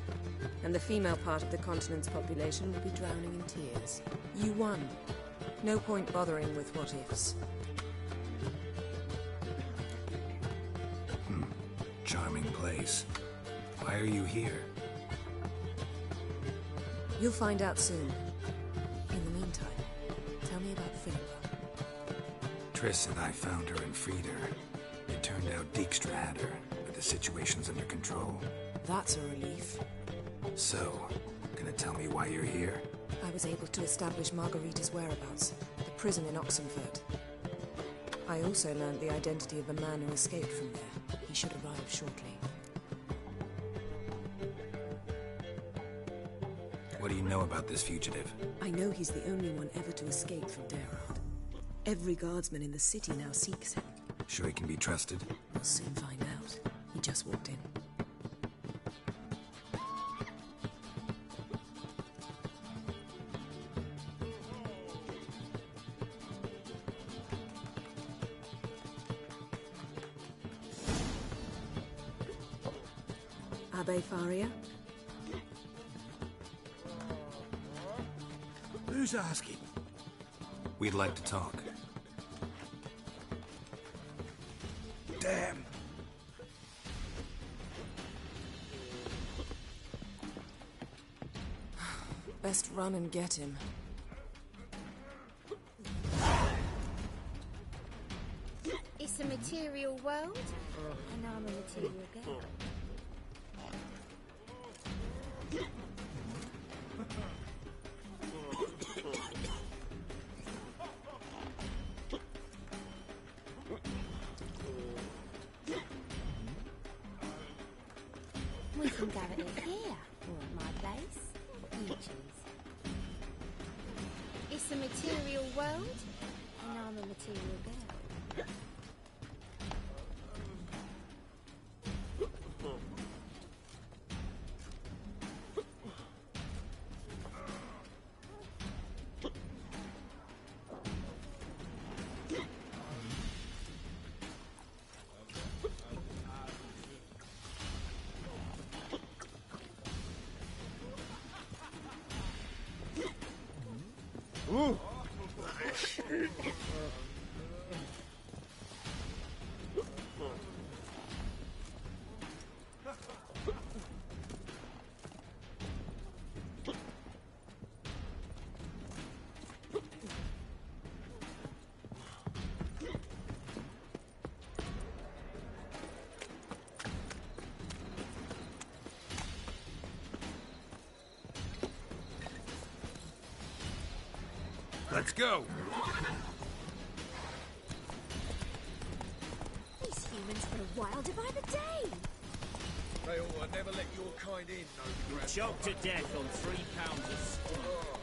And the female part of the continent's population would be drowning in tears. You won. No point bothering with what-ifs. Charming place. Why are you here? You'll find out soon. In the meantime, tell me about Philippa. Triss said I found her and freed her. It turned out Dijkstra had her, but the situation's under control. That's a relief. So, gonna tell me why you're here? I was able to establish Margarita's whereabouts, the prison in Oxenfurt. I also learned the identity of a man who escaped from there. He should arrive shortly. What do you know about this fugitive? I know he's the only one ever to escape from Derald. Every guardsman in the city now seeks him. Sure he can be trusted? We'll soon find out. He just walked in. Abbe Faria? Who's asking? We'd like to talk. Damn. Best run and get him. It's a material world, and I'm a material girl. We can gather it here, or at my place. You choose. It's a material world, and I'm a material girl. Ooh. Let's go! These humans are wilder by the day! They ought to never let your kind in, no You're choked to death on 3 pounds of steel.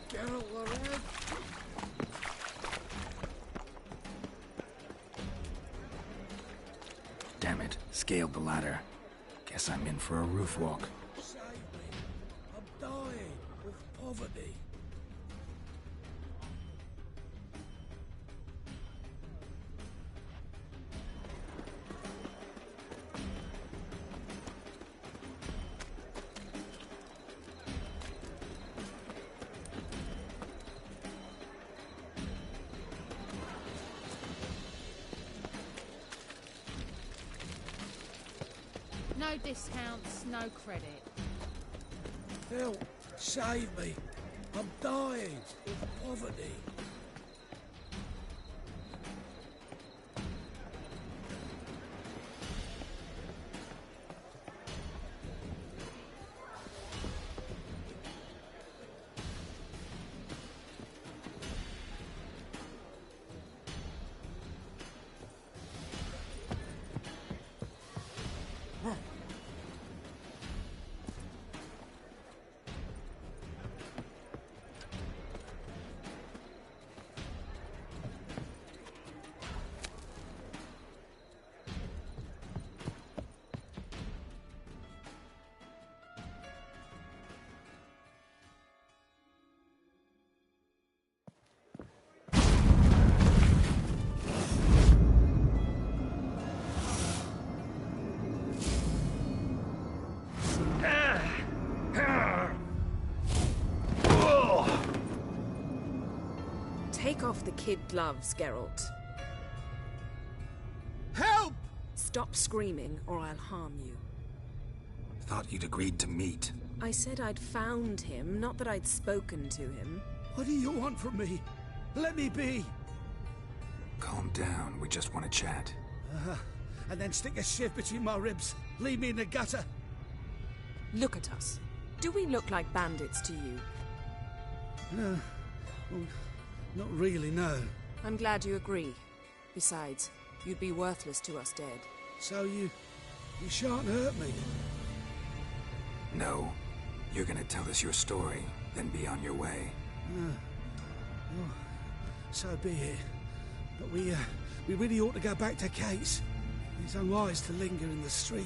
Geralt, all right? Damn it, scaled the ladder. Guess I'm in for a roof walk. Save me. I'm dying of poverty. No discounts, no credit. Help! Save me! I'm dying of poverty. Take off the kid gloves, Geralt. Help! Stop screaming, or I'll harm you. Thought you'd agreed to meet. I said I'd found him, not that I'd spoken to him. What do you want from me? Let me be! Calm down, we just want to chat. And then stick a sieve between my ribs. Leave me in the gutter. Look at us. Do we look like bandits to you? No. Well, not really, no. I'm glad you agree. Besides, you'd be worthless to us dead. So you shan't hurt me? No. You're gonna tell us your story, then be on your way. Well, so be it. But we really ought to go back to Kate's. It's unwise to linger in the street.